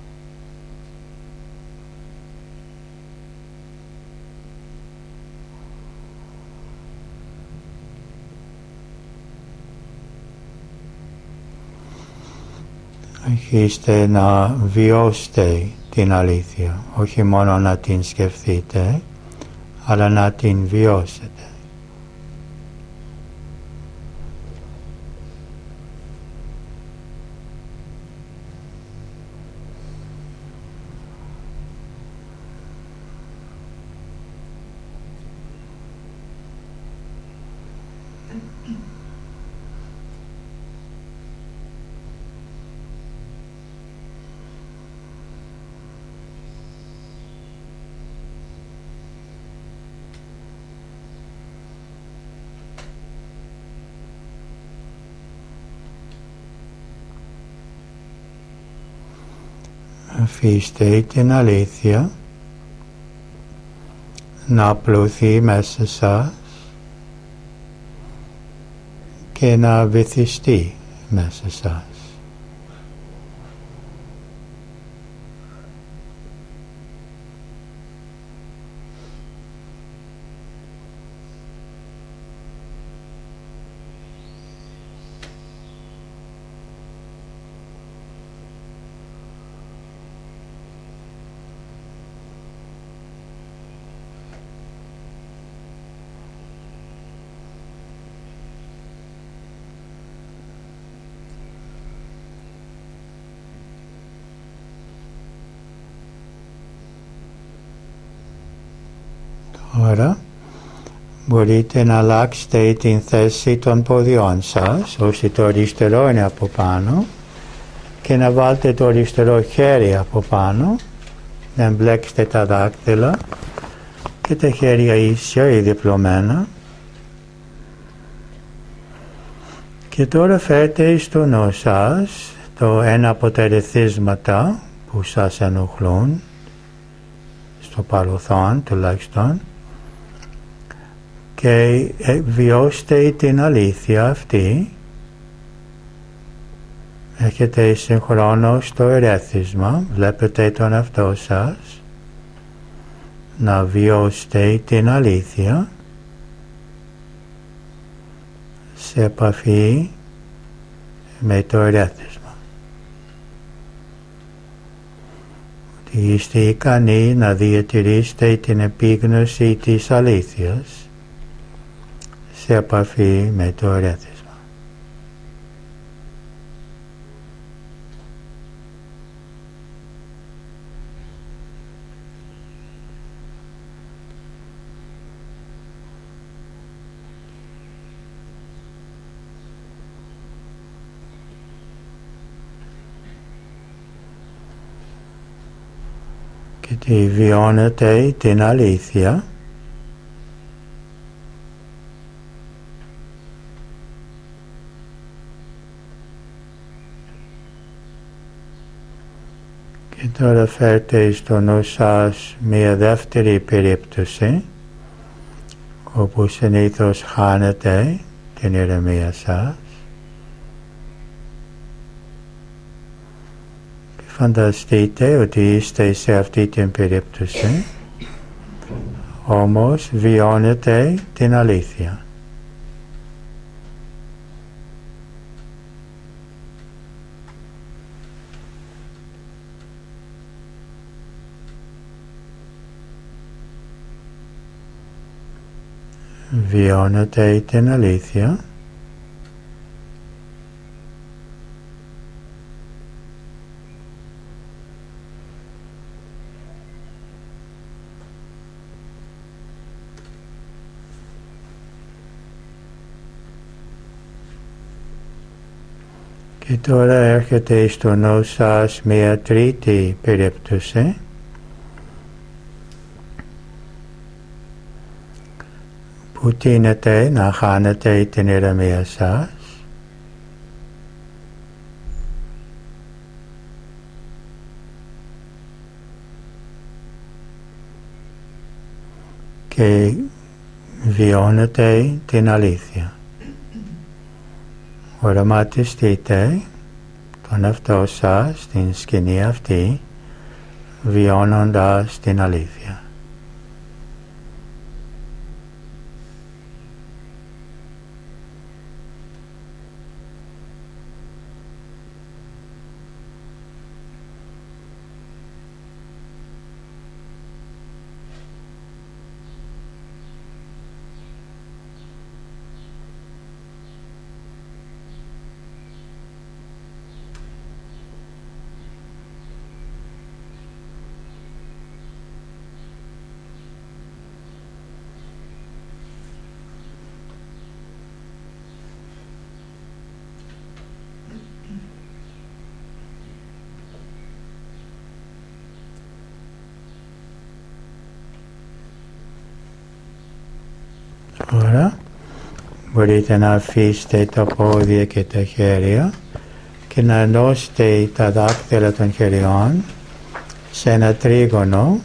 Αρχίστε να βιώσετε την αλήθεια, όχι μόνο να την σκεφτείτε, αλλά να την βιώσετε. Αφήστε την αλήθεια να απλωθεί μέσα σας και να βυθιστεί μέσα σας. Τώρα μπορείτε να αλλάξετε την θέση των ποδιών σας, ώστε το αριστερό είναι από πάνω, και να βάλετε το αριστερό χέρι από πάνω, να εμπλέξετε τα δάκτυλα και τα χέρια ίσια ή διπλωμένα. Και τώρα φέρτε στο νου σας το ένα από τα ερεθίσματα που σας ενοχλούν, στο παρελθόν τουλάχιστον, και βιώστε την αλήθεια αυτή. Έχετε συγχρόνως το ερέθισμα, βλέπετε τον εαυτό σας, να βιώσετε την αλήθεια σε επαφή με το ερέθισμα. Ότι είστε ικανοί να διατηρήσετε την επίγνωση της αλήθειας σε επαφή με το ερέθισμα. Και τη βιώνετε την αλήθεια και τώρα φέρτε στο νου σας μια δεύτερη περίπτωση όπου συνήθως χάνετε την ηρεμία σας. Φανταστείτε ότι είστε σε αυτή την περίπτωση, όμως βιώνετε την αλήθεια. Βιώνετε την αλήθεια και τώρα έρχεται στο νου σας μια τρίτη περίπτωση που τείνετε να χάνετε την ηρεμία σας και βιώνετε την αλήθεια. Οραματιστείτε τον εαυτό σας στην σκηνή αυτή, βιώνοντας την αλήθεια. Τώρα μπορείτε να αφήσετε τα πόδια και τα χέρια και να ενώσετε τα δάκτυλα των χεριών σε ένα τρίγωνο,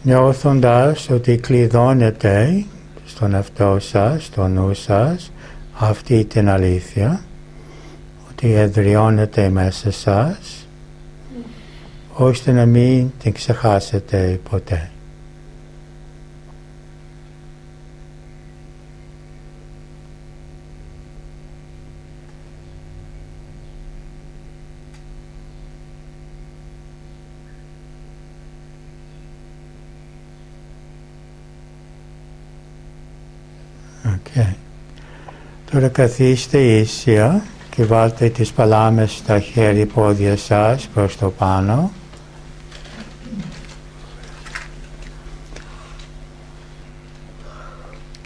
νιώθοντας ότι κλειδώνεται στον εαυτό σας, στο νου σας, αυτή την αλήθεια, ότι εδραιώνεται μέσα σας, ώστε να μην την ξεχάσετε ποτέ. Okay. Τώρα καθίστε ίσια και βάλτε τις παλάμες στα χέρια πόδια σας προς το πάνω.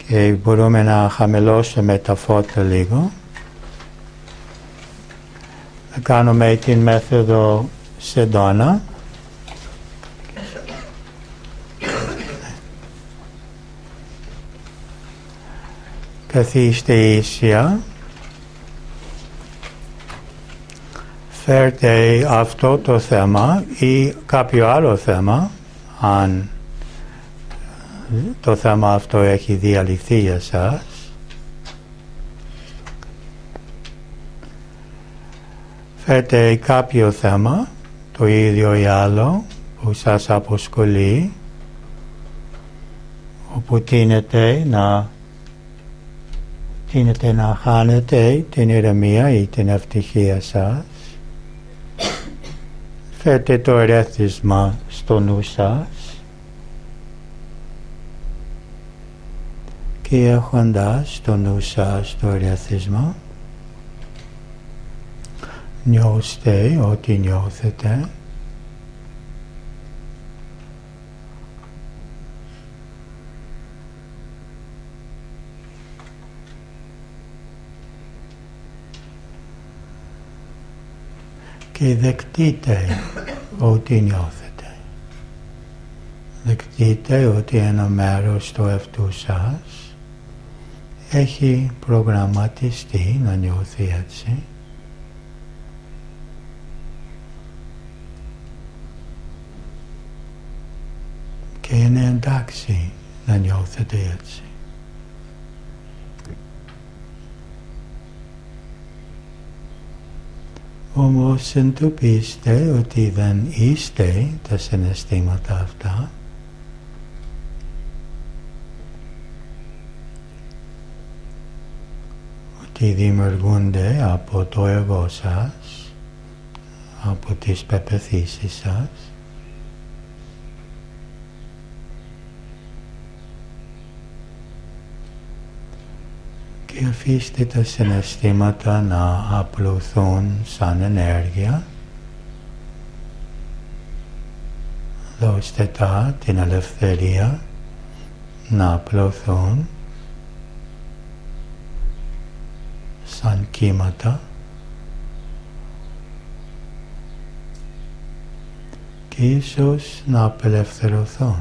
Και μπορούμε να χαμηλώσουμε τα φώτα λίγο. Θα κάνουμε την μέθοδο Σεντόνα. Καθίστε ίσια. Φέρτε αυτό το θέμα ή κάποιο άλλο θέμα, αν το θέμα αυτό έχει διαλυθεί για σας. Φέρτε κάποιο θέμα, το ίδιο ή άλλο, που σας αποσχολεί, όπου τείνετε να χάνετε την ηρεμία ή την ευτυχία σας. Φέρτε το ερέθισμα στο νου σας και έχοντας στο νου σας το ερέθισμα, νιώστε ό,τι νιώθετε. Και δεκτείτε ό,τι νιώθετε. Δεκτείτε ότι ένα μέρος του εαυτού σας έχει προγραμματιστεί να νιώθει έτσι. Και είναι εντάξει να νιώθετε έτσι. Όμως συνειδητοποιήστε ότι δεν είστε τα συναισθήματα αυτά. Ότι δημιουργούνται από το εγώ σας, από τις πεποιθήσεις σας. Και αφήστε τα συναισθήματα να απλωθούν σαν ενέργεια. Δώστε τα την ελευθερία να απλωθούν σαν κύματα και ίσως να απελευθερωθούν.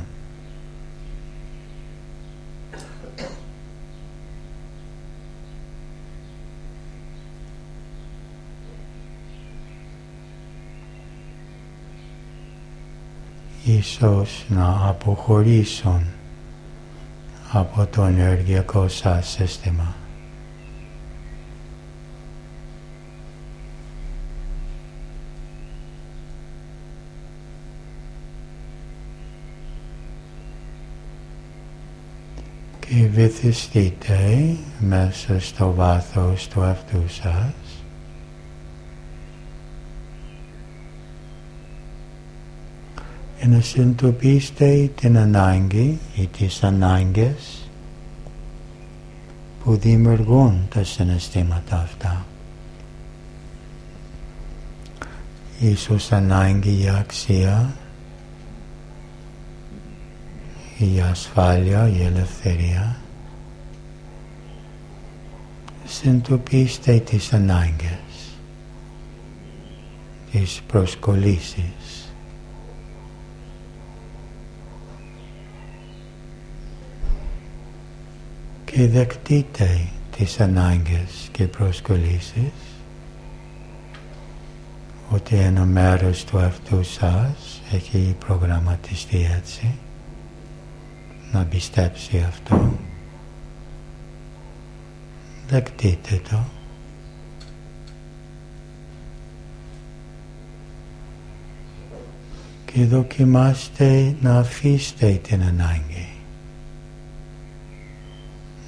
Ίσως να αποχωρήσουν από το ενεργειακό σας σύστημα. Και βυθιστείτε μέσα στο βάθος του εαυτού σας. Και να συνειδητοποιήσετε την ανάγκη ή τις ανάγκες που δημιουργούν τα συναισθήματα αυτά. Ίσως ανάγκη για αξία, η ασφάλεια, η ελευθερία. Συνειδητοποιήστε τις ανάγκες, τις προσκολήσεις. Και δεκτείτε τις ανάγκες και προσκολήσεις ότι ένα μέρος του εαυτού σας έχει προγραμματιστεί έτσι, να πιστέψει αυτό, δεκτείτε το. Και δοκιμάστε να αφήσετε την ανάγκη,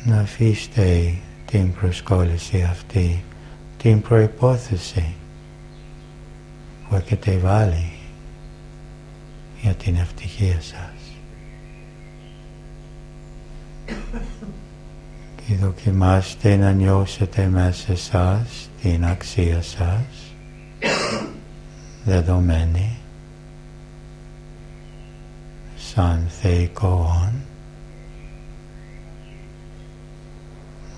να αφήσετε την προσκόλληση αυτή, την προϋπόθεση που έχετε βάλει για την ευτυχία σας. Και δοκιμάστε να νιώσετε μέσα σας την αξία σας, δεδομένη, σαν θεϊκό όν,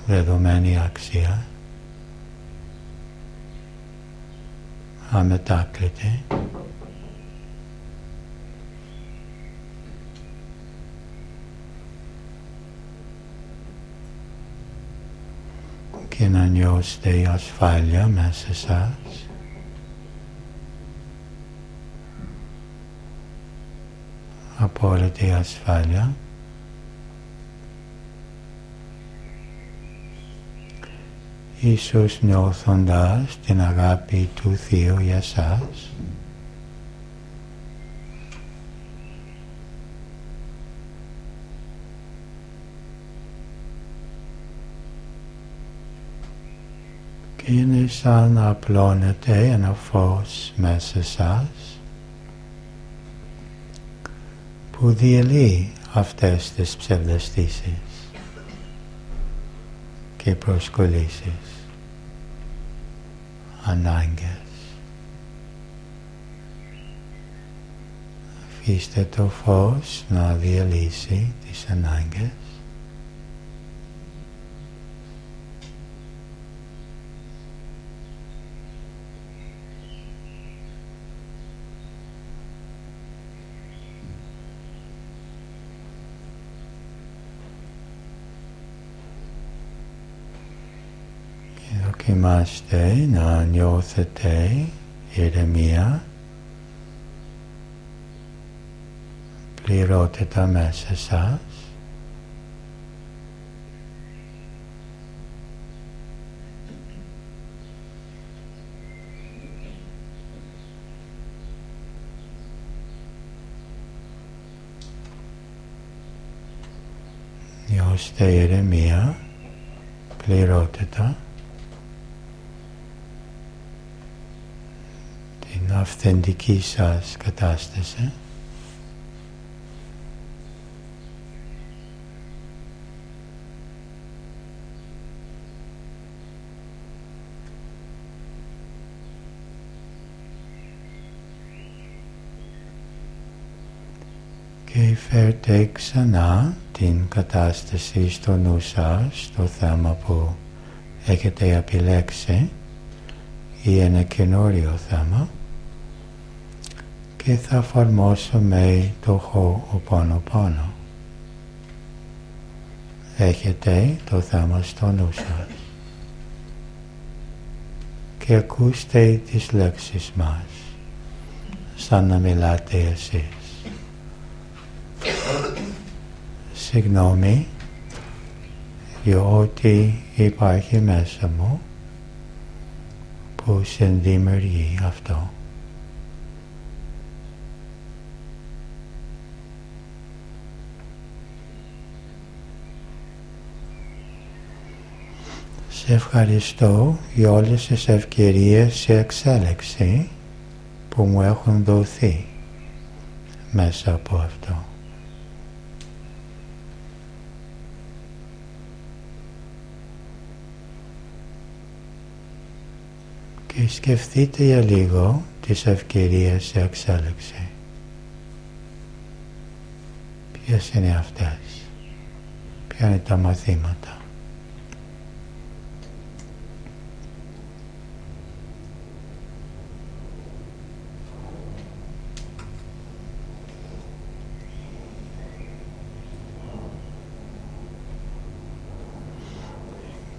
δεδομένη αξία, αμετάκλητη. Και να νιώσετε η ασφάλεια μέσα σας, απόλυτη ασφάλεια, ίσως νιώθοντας την αγάπη του Θείου για σας, και είναι σαν να απλώνεται ένα φως μέσα σας που διαλύει αυτές τις ψευδαισθήσεις και προσκολήσεις, ανάγκες. Αφήστε το φως να διαλύσει τις ανάγκες. Δοκιμάστε να νιώθετε ηρεμία, πληρότητα μέσα σας. Νιώστε ηρεμία, πληρότητα, την αυθεντική σας κατάσταση. Και φέρτε ξανά την κατάσταση στο νου σας, το θέμα που έχετε επιλέξει ή ένα καινούριο θέμα, και θα εφαρμόσουμε το Ho'oponopono. Έχετε το θέμα στο νου σας και ακούστε τις λέξεις μας σαν να μιλάτε εσείς. Συγγνώμη για ό,τι υπάρχει μέσα μου που συνδημιουργεί αυτό. Σε ευχαριστώ για όλες τις ευκαιρίες σε εξέλιξη που μου έχουν δοθεί μέσα από αυτό. Και σκεφτείτε για λίγο τις ευκαιρίες σε εξέλιξη. Ποιες είναι αυτές? Ποια είναι τα μαθήματα?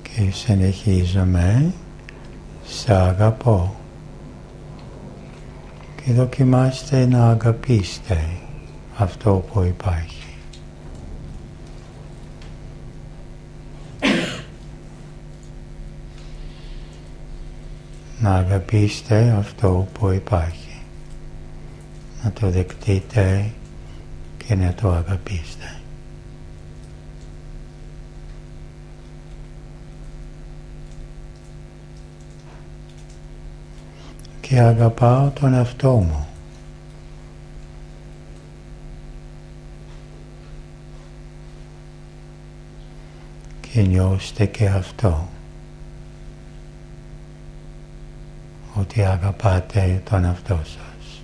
Και συνεχίζουμε. Σ' αγαπώ. Και δοκιμάστε να αγαπήσετε αυτό που υπάρχει. Να αγαπήσετε αυτό που υπάρχει. Να το δεκτείτε και να το αγαπήσετε. Και αγαπάω τον εαυτό μου. Και νιώστε και αυτό, ότι αγαπάτε τον εαυτό σας.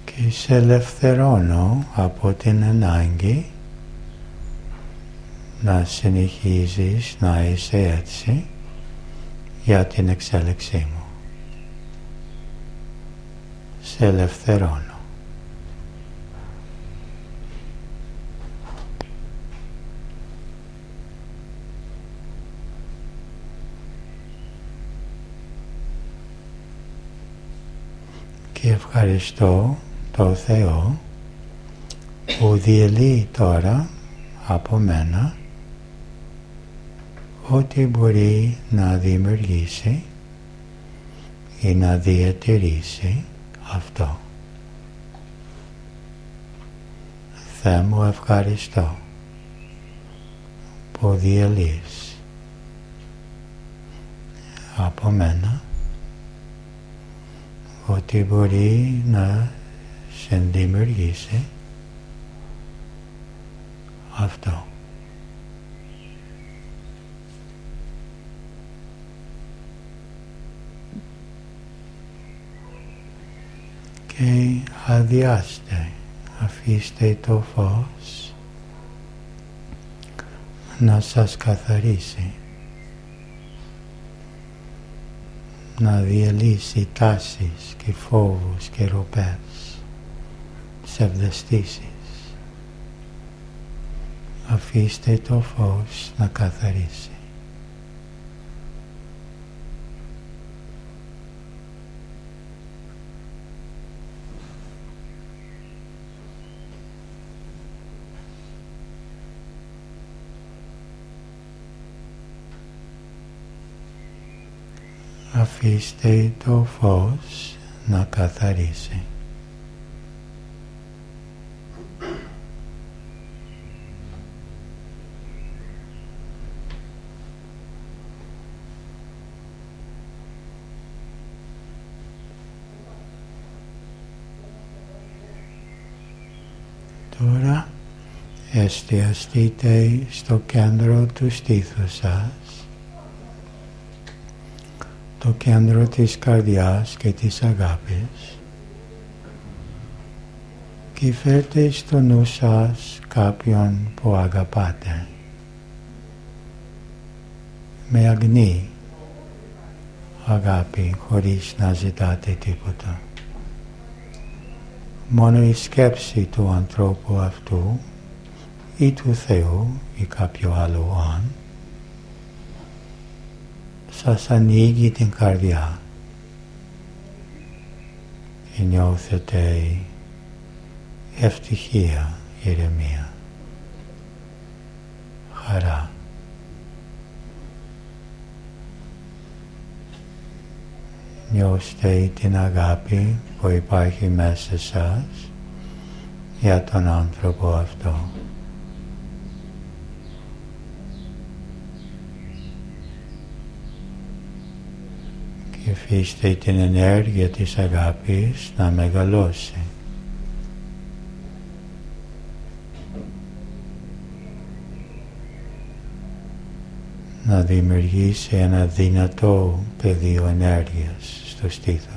Και σε ελευθερώνω από την ανάγκη να συνεχίζεις να είσαι έτσι για την εξέλιξή μου. Σε ελευθερώνω. Και ευχαριστώ το Θεό που διελύει τώρα από μένα ό,τι μπορεί να δημιουργήσει ή να διατηρήσει αυτό. Θεέ μου, ευχαριστώ που διελύεις από μένα ό,τι μπορεί να συνδημιουργήσει αυτό. Και αδειάστε, αφήστε το φως να σας καθαρίσει, να διαλύσει τάσεις και φόβους και ροπές, ψευδαισθήσεις. Αφήστε το φως να καθαρίσει. Αφήστε το φως να καθαρίσει. Τώρα εστιαστείτε στο κέντρο του στήθους σας, το κέντρο της καρδιάς και της αγάπης, και φέρτε στο νου σας κάποιον που αγαπάτε με αγνή αγάπη, χωρίς να ζητάτε τίποτα. Μόνο η σκέψη του ανθρώπου αυτού ή του Θεού ή κάποιο άλλο αν σας ανοίγει την καρδιά και νιώθετε ευτυχία, ηρεμία, χαρά. Νιώστε την αγάπη που υπάρχει μέσα σας για τον άνθρωπο αυτό. Και αφήστε την ενέργεια της αγάπης να μεγαλώσει. Να δημιουργήσει ένα δυνατό πεδίο ενέργειας στο στήθος.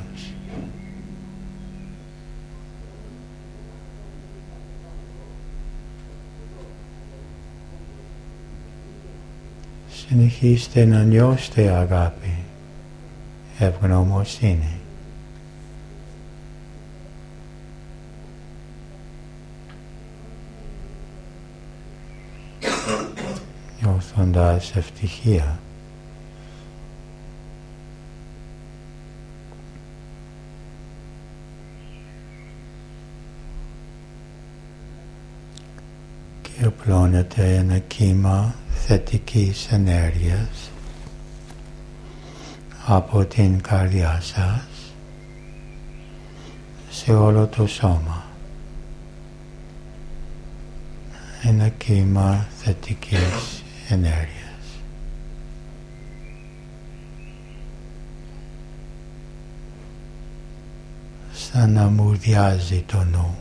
Συνεχίστε να νιώσετε αγάπη, ευγνωμοσύνη. νιώθοντας ευτυχία. Και οπλώνεται ένα κύμα θετικής ενέργειας από την καρδιά σας σε όλο το σώμα. Ένα κύμα θετικής ενέργειας. Σαν να μουδιάζει το νου.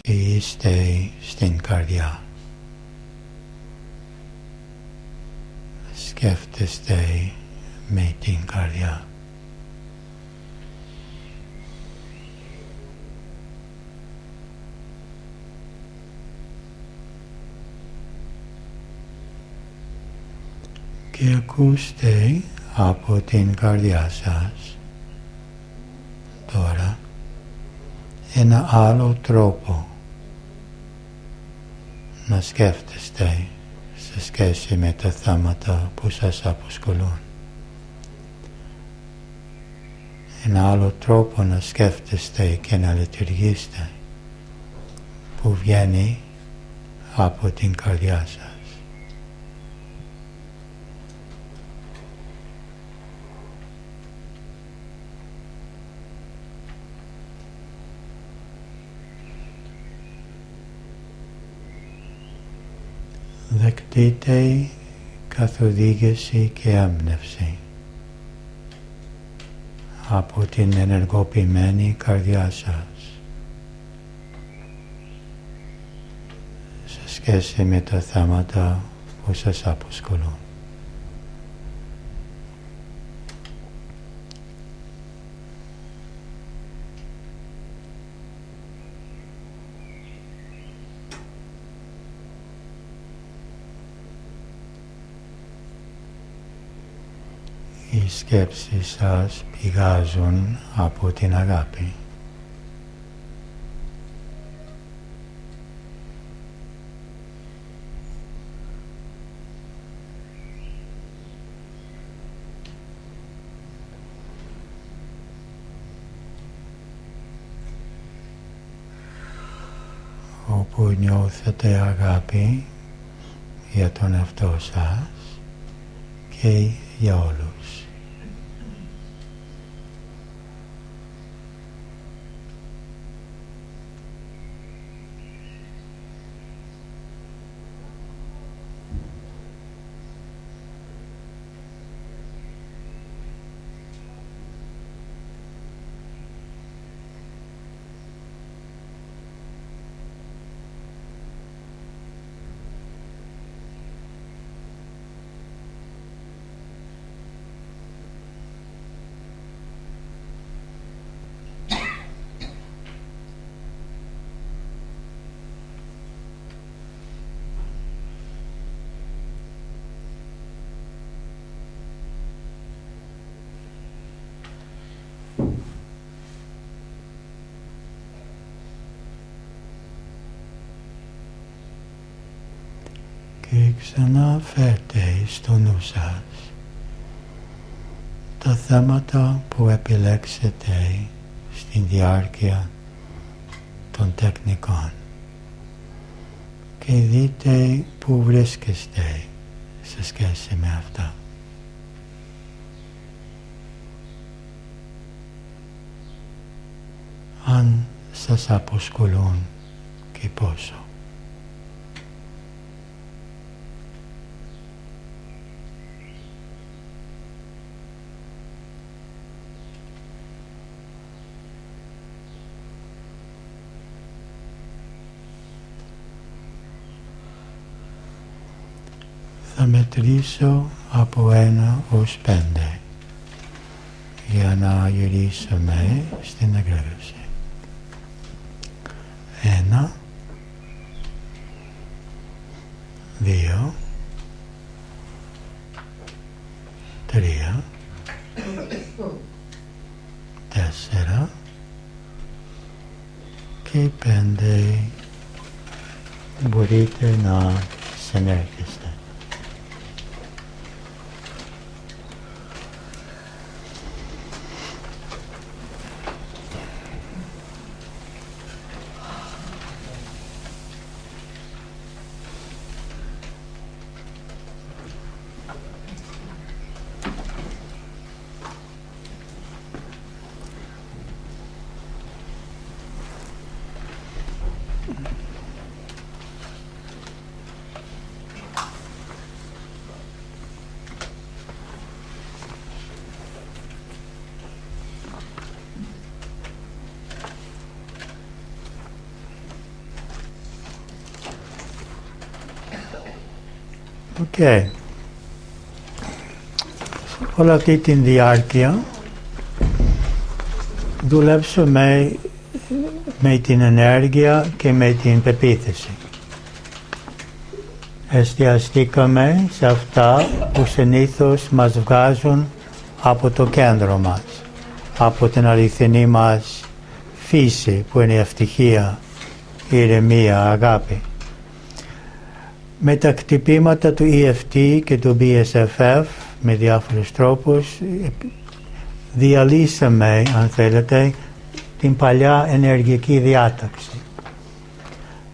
Και είστε στην καρδιά. Σκέφτεστε με την καρδιά. Και ακούστε από την καρδιά σας τώρα ένα άλλο τρόπο να σκέφτεστε σε σχέση με τα θέματα που σας απασχολούν. Ένα άλλο τρόπο να σκέφτεστε και να λειτουργήσετε που βγαίνει από την καρδιά σας. Δεκτείτε καθοδήγηση και έμπνευση από την ενεργοποιημένη καρδιά σας σε σχέση με τα θέματα που σας απασχολούν. Οι σκέψεις σας πηγάζουν από την αγάπη. Όπου νιώθετε αγάπη για τον εαυτό σας και για όλους. Και ξανά φέρτε στο νου σας τα θέματα που επιλέξετε στην διάρκεια των τεχνικών και δείτε που βρίσκεστε σε σχέση με αυτά. Αν σας απασχολούν και πόσο. Θα μετρήσω από 1 ως 5 για να γυρίσουμε στην εγγράφηση. 1, 2, 3, 4 μπορείτε να συνέρχεστε. Okay. Όλη αυτή τη διάρκεια δουλέψουμε με την ενέργεια και με την πεποίθηση. Εστιαστήκαμε σε αυτά που συνήθως μας βγάζουν από το κέντρο μας, από την αληθινή μας φύση που είναι η ευτυχία, η ηρεμία, αγάπη. Με τα χτυπήματα του EFT και του BSFF με διάφορους τρόπους διαλύσαμε, αν θέλετε, την παλιά ενεργειακή διάταξη.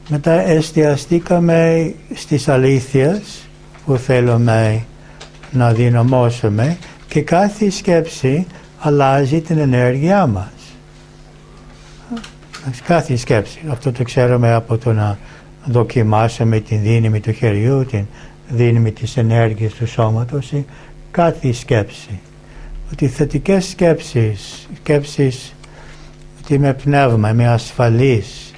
Μετά εστιαστήκαμε στις αλήθειες που θέλουμε να δυναμώσουμε και κάθε σκέψη αλλάζει την ενέργειά μας. Κάθε σκέψη. Αυτό το ξέρουμε από το να δοκιμάσουμε την δύναμη του χεριού, την δύναμη της ενέργειας του σώματος, κάθε σκέψη. Ότι θετικές σκέψεις ότι είμαι πνεύμα, είμαι ασφαλής,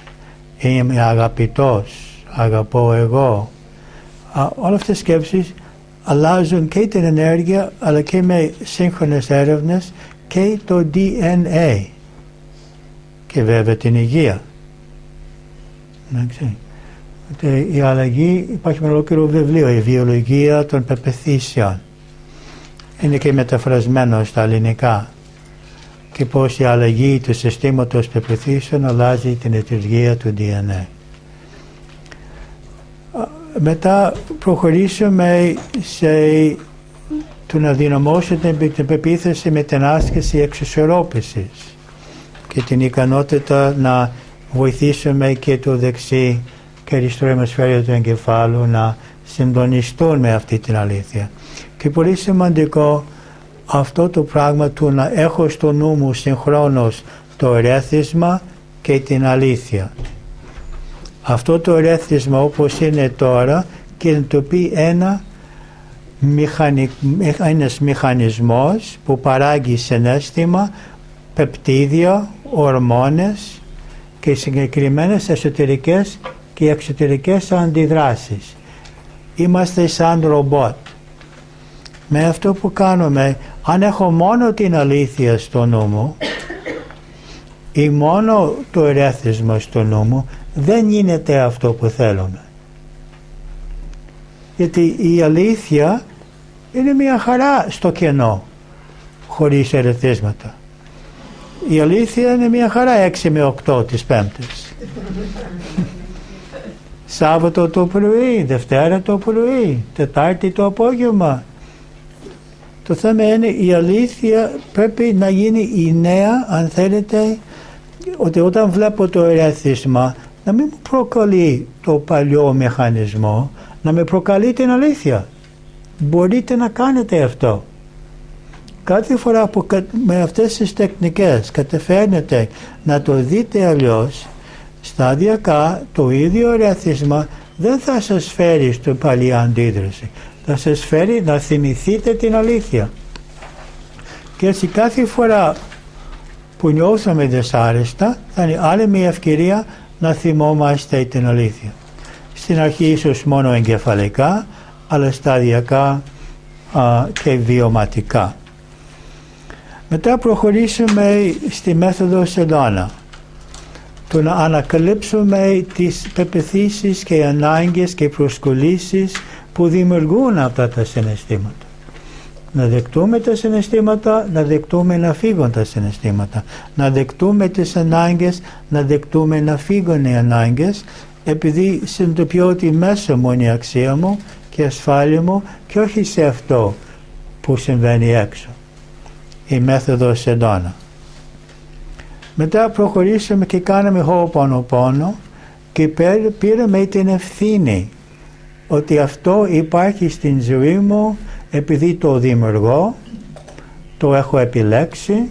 είμαι αγαπητός, αγαπώ εγώ. Όλες αυτές τις σκέψεις αλλάζουν και την ενέργεια αλλά και με σύγχρονες έρευνες και το DNA και βέβαια την υγεία. Η αλλαγή, υπάρχει με ολόκληρο βιβλίο, η βιολογία των πεποιθήσεων. Είναι και μεταφρασμένο στα ελληνικά. Και πώς η αλλαγή του συστήματος πεποιθήσεων αλλάζει την λειτουργία του DNA. Μετά προχωρήσουμε σε το να δυναμώσουμε την πεποίθηση με την άσκηση εξισορρόπησης και την ικανότητα να βοηθήσουμε και το δεξί και αριστερό ημισφαίριο του εγκεφάλου να συντονιστούν με αυτή την αλήθεια. Και πολύ σημαντικό αυτό το πράγμα του να έχω στο νου μου συγχρόνως το ερέθισμα και την αλήθεια. Αυτό το ερέθισμα όπως είναι τώρα κινητοποιεί ένας μηχανισμός που παράγει συναίσθημα, πεπτίδια, ορμόνες και συγκεκριμένες εσωτερικές και εξωτερικές αντιδράσεις. Είμαστε σαν ρομπότ. Με αυτό που κάνουμε, αν έχω μόνο την αλήθεια στο νου μου ή μόνο το ερέθισμα στο νου μου, δεν γίνεται αυτό που θέλουμε. Γιατί η αλήθεια είναι μια χαρά στο κενό, χωρίς ερεθίσματα. Η αλήθεια είναι μια χαρά 6 με 8 τις Πέμπτες. Σάββατο το πρωί, Δευτέρα το πρωί, Τετάρτη το απόγευμα. Το θέμα είναι η αλήθεια πρέπει να γίνει η νέα, αν θέλετε, ότι όταν βλέπω το ερέθισμα να μην μου προκαλεί το παλιό μηχανισμό, να με προκαλεί την αλήθεια. Μπορείτε να κάνετε αυτό. Κάθε φορά που με αυτές τις τεχνικές καταφέρνετε να το δείτε αλλιώς, σταδιακά το ίδιο ερέθισμα δεν θα σας φέρει στην παλιά αντίδραση. Θα σας φέρει να θυμηθείτε την αλήθεια. Και έτσι κάθε φορά που νιώθουμε δυσάρεστα θα είναι άλλη μια ευκαιρία να θυμόμαστε την αλήθεια. Στην αρχή ίσως μόνο εγκεφαλικά, αλλά σταδιακά και βιωματικά. Μετά προχωρήσουμε στη μέθοδο Σελώνα. Το να ανακαλύψουμε τις πεποιθήσεις και ανάγκες και προσκολήσεις που δημιουργούν αυτά τα συναισθήματα. Να δεκτούμε τα συναισθήματα, να δεκτούμε να φύγουν τα συναισθήματα. Να δεκτούμε τις ανάγκες, να δεκτούμε να φύγουν οι ανάγκες. επειδή συνειδητοποιώ ότι μέσα μου είναι η αξία μου και η ασφάλεια μου και όχι σε αυτό που συμβαίνει έξω. Η μέθοδος εντόνα. Μετά προχωρήσαμε και κάναμε Ho'oponopono και πήραμε την ευθύνη ότι αυτό υπάρχει στην ζωή μου επειδή το δημιουργώ, το έχω επιλέξει,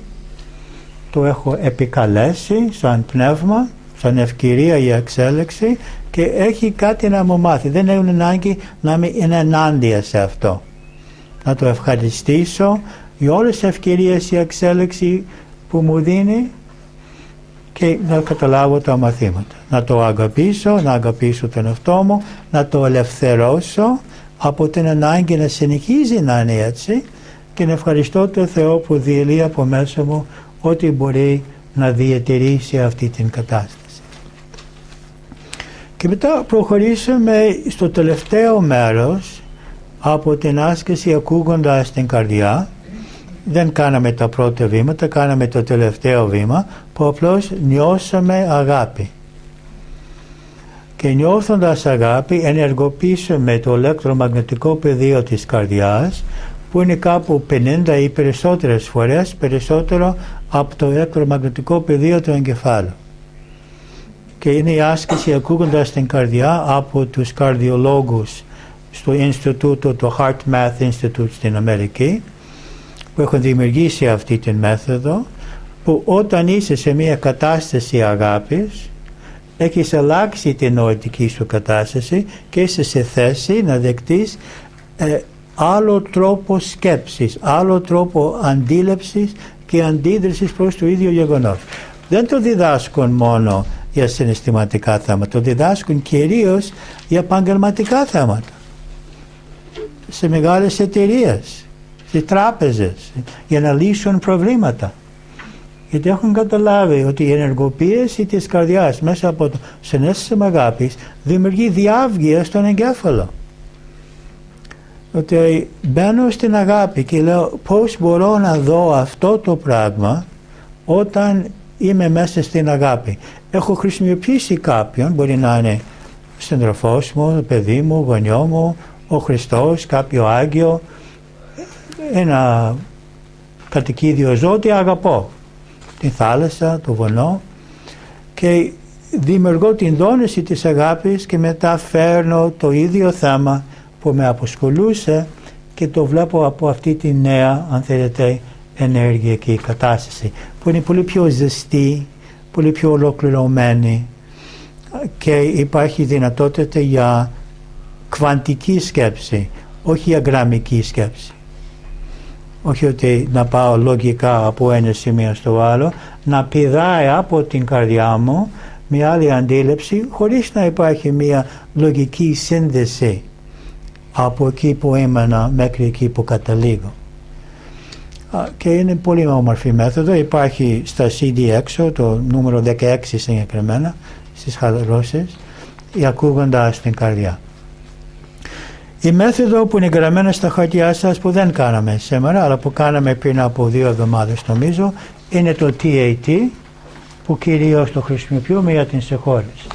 το έχω επικαλέσει σαν πνεύμα, σαν ευκαιρία για εξέλιξη και έχει κάτι να μου μάθει. Δεν έχουν ανάγκη να είναι ενάντια σε αυτό. Να το ευχαριστήσω για όλες τις ευκαιρίες για εξέλιξη που μου δίνει και να καταλάβω τα μαθήματα. Να το αγαπήσω, να αγαπήσω τον εαυτό μου, να το ελευθερώσω από την ανάγκη να συνεχίζει να είναι έτσι και να ευχαριστώ τον Θεό που διελύει από μέσα μου ό,τι μπορεί να διατηρήσει αυτή την κατάσταση. Και μετά προχωρήσαμε στο τελευταίο μέρος από την άσκηση ακούγοντας την καρδιά. Δεν κάναμε τα πρώτα βήματα, κάναμε το τελευταίο βήμα που απλώς νιώσαμε αγάπη. Και νιώθοντας αγάπη ενεργοποιήσαμε το ηλεκτρομαγνητικό πεδίο της καρδιάς που είναι κάπου 50 ή περισσότερες φορές περισσότερο από το ηλεκτρομαγνητικό πεδίο του εγκεφάλου. Και είναι η άσκηση ακούγοντας την καρδιά από τους καρδιολόγους στο Ινστιτούτο, το HeartMath Institute στην Αμερική, που έχουν δημιουργήσει αυτή την μέθοδο, που όταν είσαι σε μια κατάσταση αγάπης έχεις αλλάξει την νοητική σου κατάσταση και είσαι σε θέση να δεκτείς άλλο τρόπο σκέψης, άλλο τρόπο αντίληψης και αντίδρασης προς το ίδιο γεγονός. Δεν το διδάσκουν μόνο για συναισθηματικά θέματα, το διδάσκουν κυρίως για επαγγελματικά θέματα. Σε μεγάλες εταιρείες, σε τράπεζες, για να λύσουν προβλήματα. Γιατί έχουν καταλάβει ότι η ενεργοποίηση της καρδιάς μέσα από το συναίσθημα αγάπης δημιουργεί διάβγεια στον εγκέφαλο. Ότι μπαίνω στην αγάπη και λέω πώς μπορώ να δω αυτό το πράγμα όταν είμαι μέσα στην αγάπη. Έχω χρησιμοποιήσει κάποιον, μπορεί να είναι σύντροφός μου, παιδί μου, γονιό μου, ο Χριστός, κάποιο Άγιο, ένα κατοικίδιο ζώο, ότι αγαπώ. Την θάλασσα, το βουνό, και δημιουργώ την δόνηση της αγάπης και μετά φέρνω το ίδιο θέμα που με απασχολούσε και το βλέπω από αυτή τη νέα, αν θέλετε, ενεργειακή κατάσταση που είναι πολύ πιο ζεστή, πολύ πιο ολοκληρωμένη και υπάρχει δυνατότητα για κβαντική σκέψη, όχι για γραμμική σκέψη. Όχι ότι να πάω λογικά από ένα σημείο στο άλλο, να πηδάει από την καρδιά μου μια άλλη αντίληψη χωρίς να υπάρχει μια λογική σύνδεση από εκεί που έμενα μέχρι εκεί που καταλήγω. Και είναι πολύ όμορφη μέθοδο, υπάρχει στα CD έξω, το νούμερο 16 συγκεκριμένα, στις χαλαρώσεις, ακούγοντας την καρδιά. Η μέθοδο που είναι γραμμένα στα χαρτιά σας που δεν κάναμε σήμερα, αλλά που κάναμε πριν από 2 εβδομάδες νομίζω, είναι το TAT, που κυρίως το χρησιμοποιούμε για την συγχώρεση.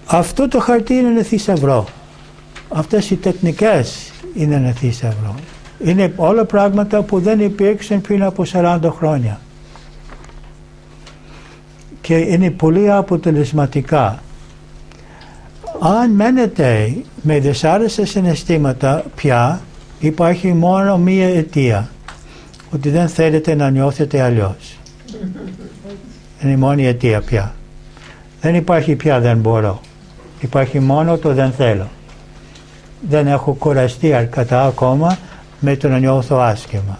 Αυτό το χαρτί είναι ένα θησαυρό. Αυτές οι τεχνικές είναι ένα θησαυρό. Είναι όλα πράγματα που δεν υπήρξαν πριν από 40 χρόνια. Και είναι πολύ αποτελεσματικά. Αν μένετε με δυσάρεστα συναισθήματα πια, υπάρχει μόνο μία αιτία. Ότι δεν θέλετε να νιώθετε αλλιώς. Είναι η μόνη αιτία πια. Δεν υπάρχει πια δεν μπορώ. Υπάρχει μόνο το δεν θέλω. Δεν έχω κουραστεί αρκετά ακόμα με το να νιώθω άσχημα.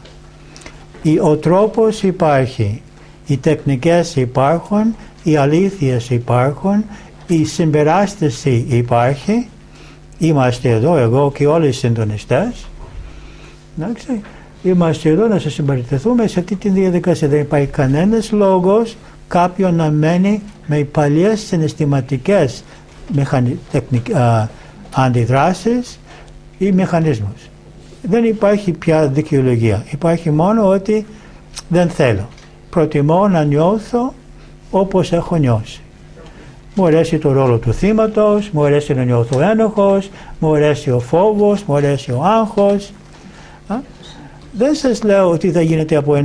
Ο τρόπος υπάρχει. Οι τεχνικές υπάρχουν. Οι αλήθειες υπάρχουν. Η συμπεράσταση υπάρχει. Είμαστε εδώ, εγώ και όλοι οι συντονιστές. Είμαστε εδώ να σας συμπαριτεθούμε σε αυτή τη διαδικασία. Δεν υπάρχει κανένας λόγος κάποιον να μένει με παλιές συναισθηματικές αντιδράσεις ή μηχανισμούς. Δεν υπάρχει πια δικαιολογία. Υπάρχει μόνο ότι δεν θέλω. Προτιμώ να νιώθω όπως έχω νιώσει. Μου αρέσει το ρόλο του θύματος, μου αρέσει να νιώθω ένοχος, μου αρέσει ο φόβος, μου αρέσει ο άγχος. Δεν σας λέω ότι θα γίνεται από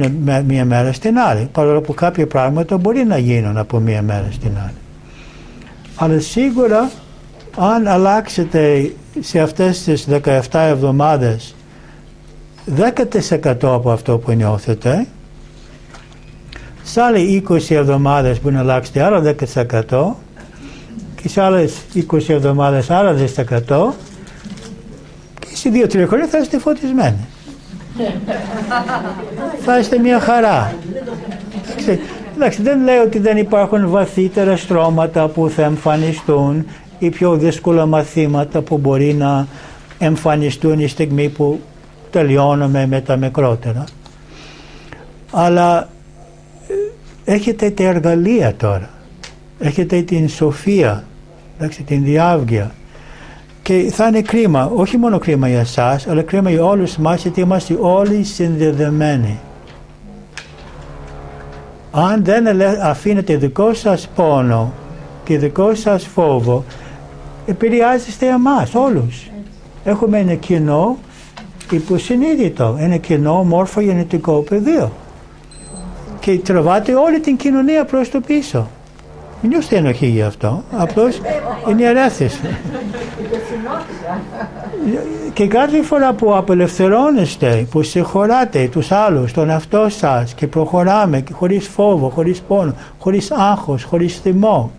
μία μέρα στην άλλη, παρόλο που κάποια πράγματα μπορεί να γίνουν από μία μέρα στην άλλη. Αλλά σίγουρα αν αλλάξετε σε αυτές τις 17 εβδομάδες 10% από αυτό που νιώθετε, σε άλλες 20 εβδομάδες μπορεί να αλλάξετε άλλο 10% και σε άλλες 20 εβδομάδες άλλο 10% και σε 2-3 χρόνια θα είστε φωτισμένοι. Θα είστε μια χαρά. Εντάξει, δεν λέω ότι δεν υπάρχουν βαθύτερα στρώματα που θα εμφανιστούν ή πιο δύσκολα μαθήματα που μπορεί να εμφανιστούν η στιγμή που τελειώνουμε με τα μικρότερα. Αλλά έχετε τα εργαλεία τώρα. Έχετε την σοφία, εντάξει, την διάβγεια. Και θα είναι κρίμα, όχι μόνο κρίμα για εσάς, αλλά κρίμα για όλους μας, γιατί είμαστε όλοι συνδεδεμένοι. Αν δεν αφήνετε δικό σας πόνο και δικό σας φόβο, επηρεάζεστε εμάς όλους. Έχουμε ένα κοινό υποσυνείδητο, ένα κοινό μόρφο γενετικό πεδίο. Και τραβάτε όλη την κοινωνία προς το πίσω. Μην νιώστε ενοχή γι' αυτό, απλώς είναι αρέθηση. Και κάθε φορά που απελευθερώνεστε, που συγχωράτε τους άλλους, τον εαυτό σας και προχωράμε χωρίς φόβο, χωρίς πόνο, χωρίς άγχος, χωρίς θυμό,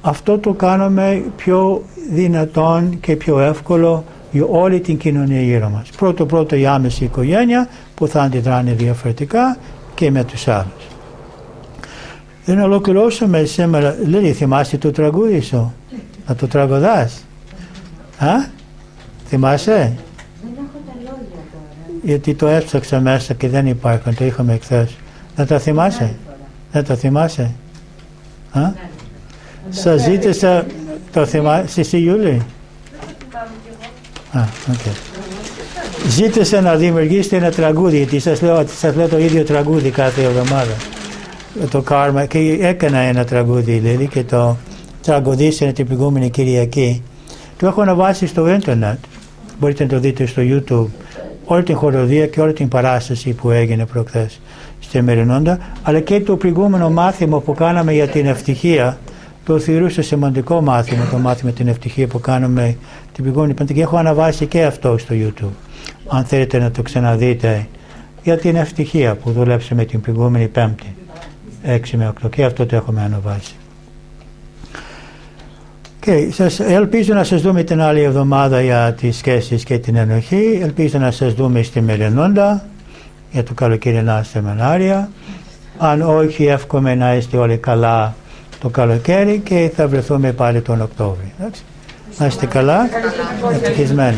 αυτό το κάνουμε πιο δυνατόν και πιο εύκολο για όλη την κοινωνία γύρω μας. Πρώτο η άμεση οικογένεια που θα αντιδράνε διαφορετικά και με τους άλλους. Δεν ολοκληρώσουμε σήμερα. Λίλη, θυμάσαι το τραγούδι σου? Να το τραγουδάς? Θυμάσαι? Δεν έχω τα λόγια τώρα. Γιατί το έψαξα μέσα και δεν υπάρχουν, το είχαμε εχθές. Δεν τα θυμάσαι? Δεν τα θυμάσαι? Σας ζήτησα, το θυμάσαι εσύ Γιούλη? Ζήτησα να δημιουργήσετε ένα τραγούδι, γιατί σας λέω το ίδιο τραγούδι κάθε εβδομάδα. Το Κάρμα, και έκανα ένα τραγούδι Λίλη και το τραγουδήσανε την προηγούμενη Κυριακή. Το έχω αναβάσει στο ίντερνετ, μπορείτε να το δείτε στο YouTube, όλη την χοροδία και όλη την παράσταση που έγινε προχθές στη Μερινόντα, αλλά και το προηγούμενο μάθημα που κάναμε για την ευτυχία. Το θεωρούσα σημαντικό μάθημα, το μάθημα την ευτυχία που κάναμε την προηγούμενη Πέμπτη, και έχω αναβάσει και αυτό στο YouTube. Αν θέλετε να το ξαναδείτε, για την ευτυχία που δουλέψαμε την προηγούμενη Πέμπτη, 6 με 8, και αυτό το έχουμε αναβάσει. Και ελπίζω να σας δούμε την άλλη εβδομάδα για τις σχέσεις και την ενοχή. Ελπίζω να σας δούμε στη Μερινόντα για το καλοκαιρινά σεμινάρια. Αν όχι, εύχομαι να είστε όλοι καλά το καλοκαίρι και θα βρεθούμε πάλι τον Οκτώβριο. Να είστε καλά, ευτυχισμένοι.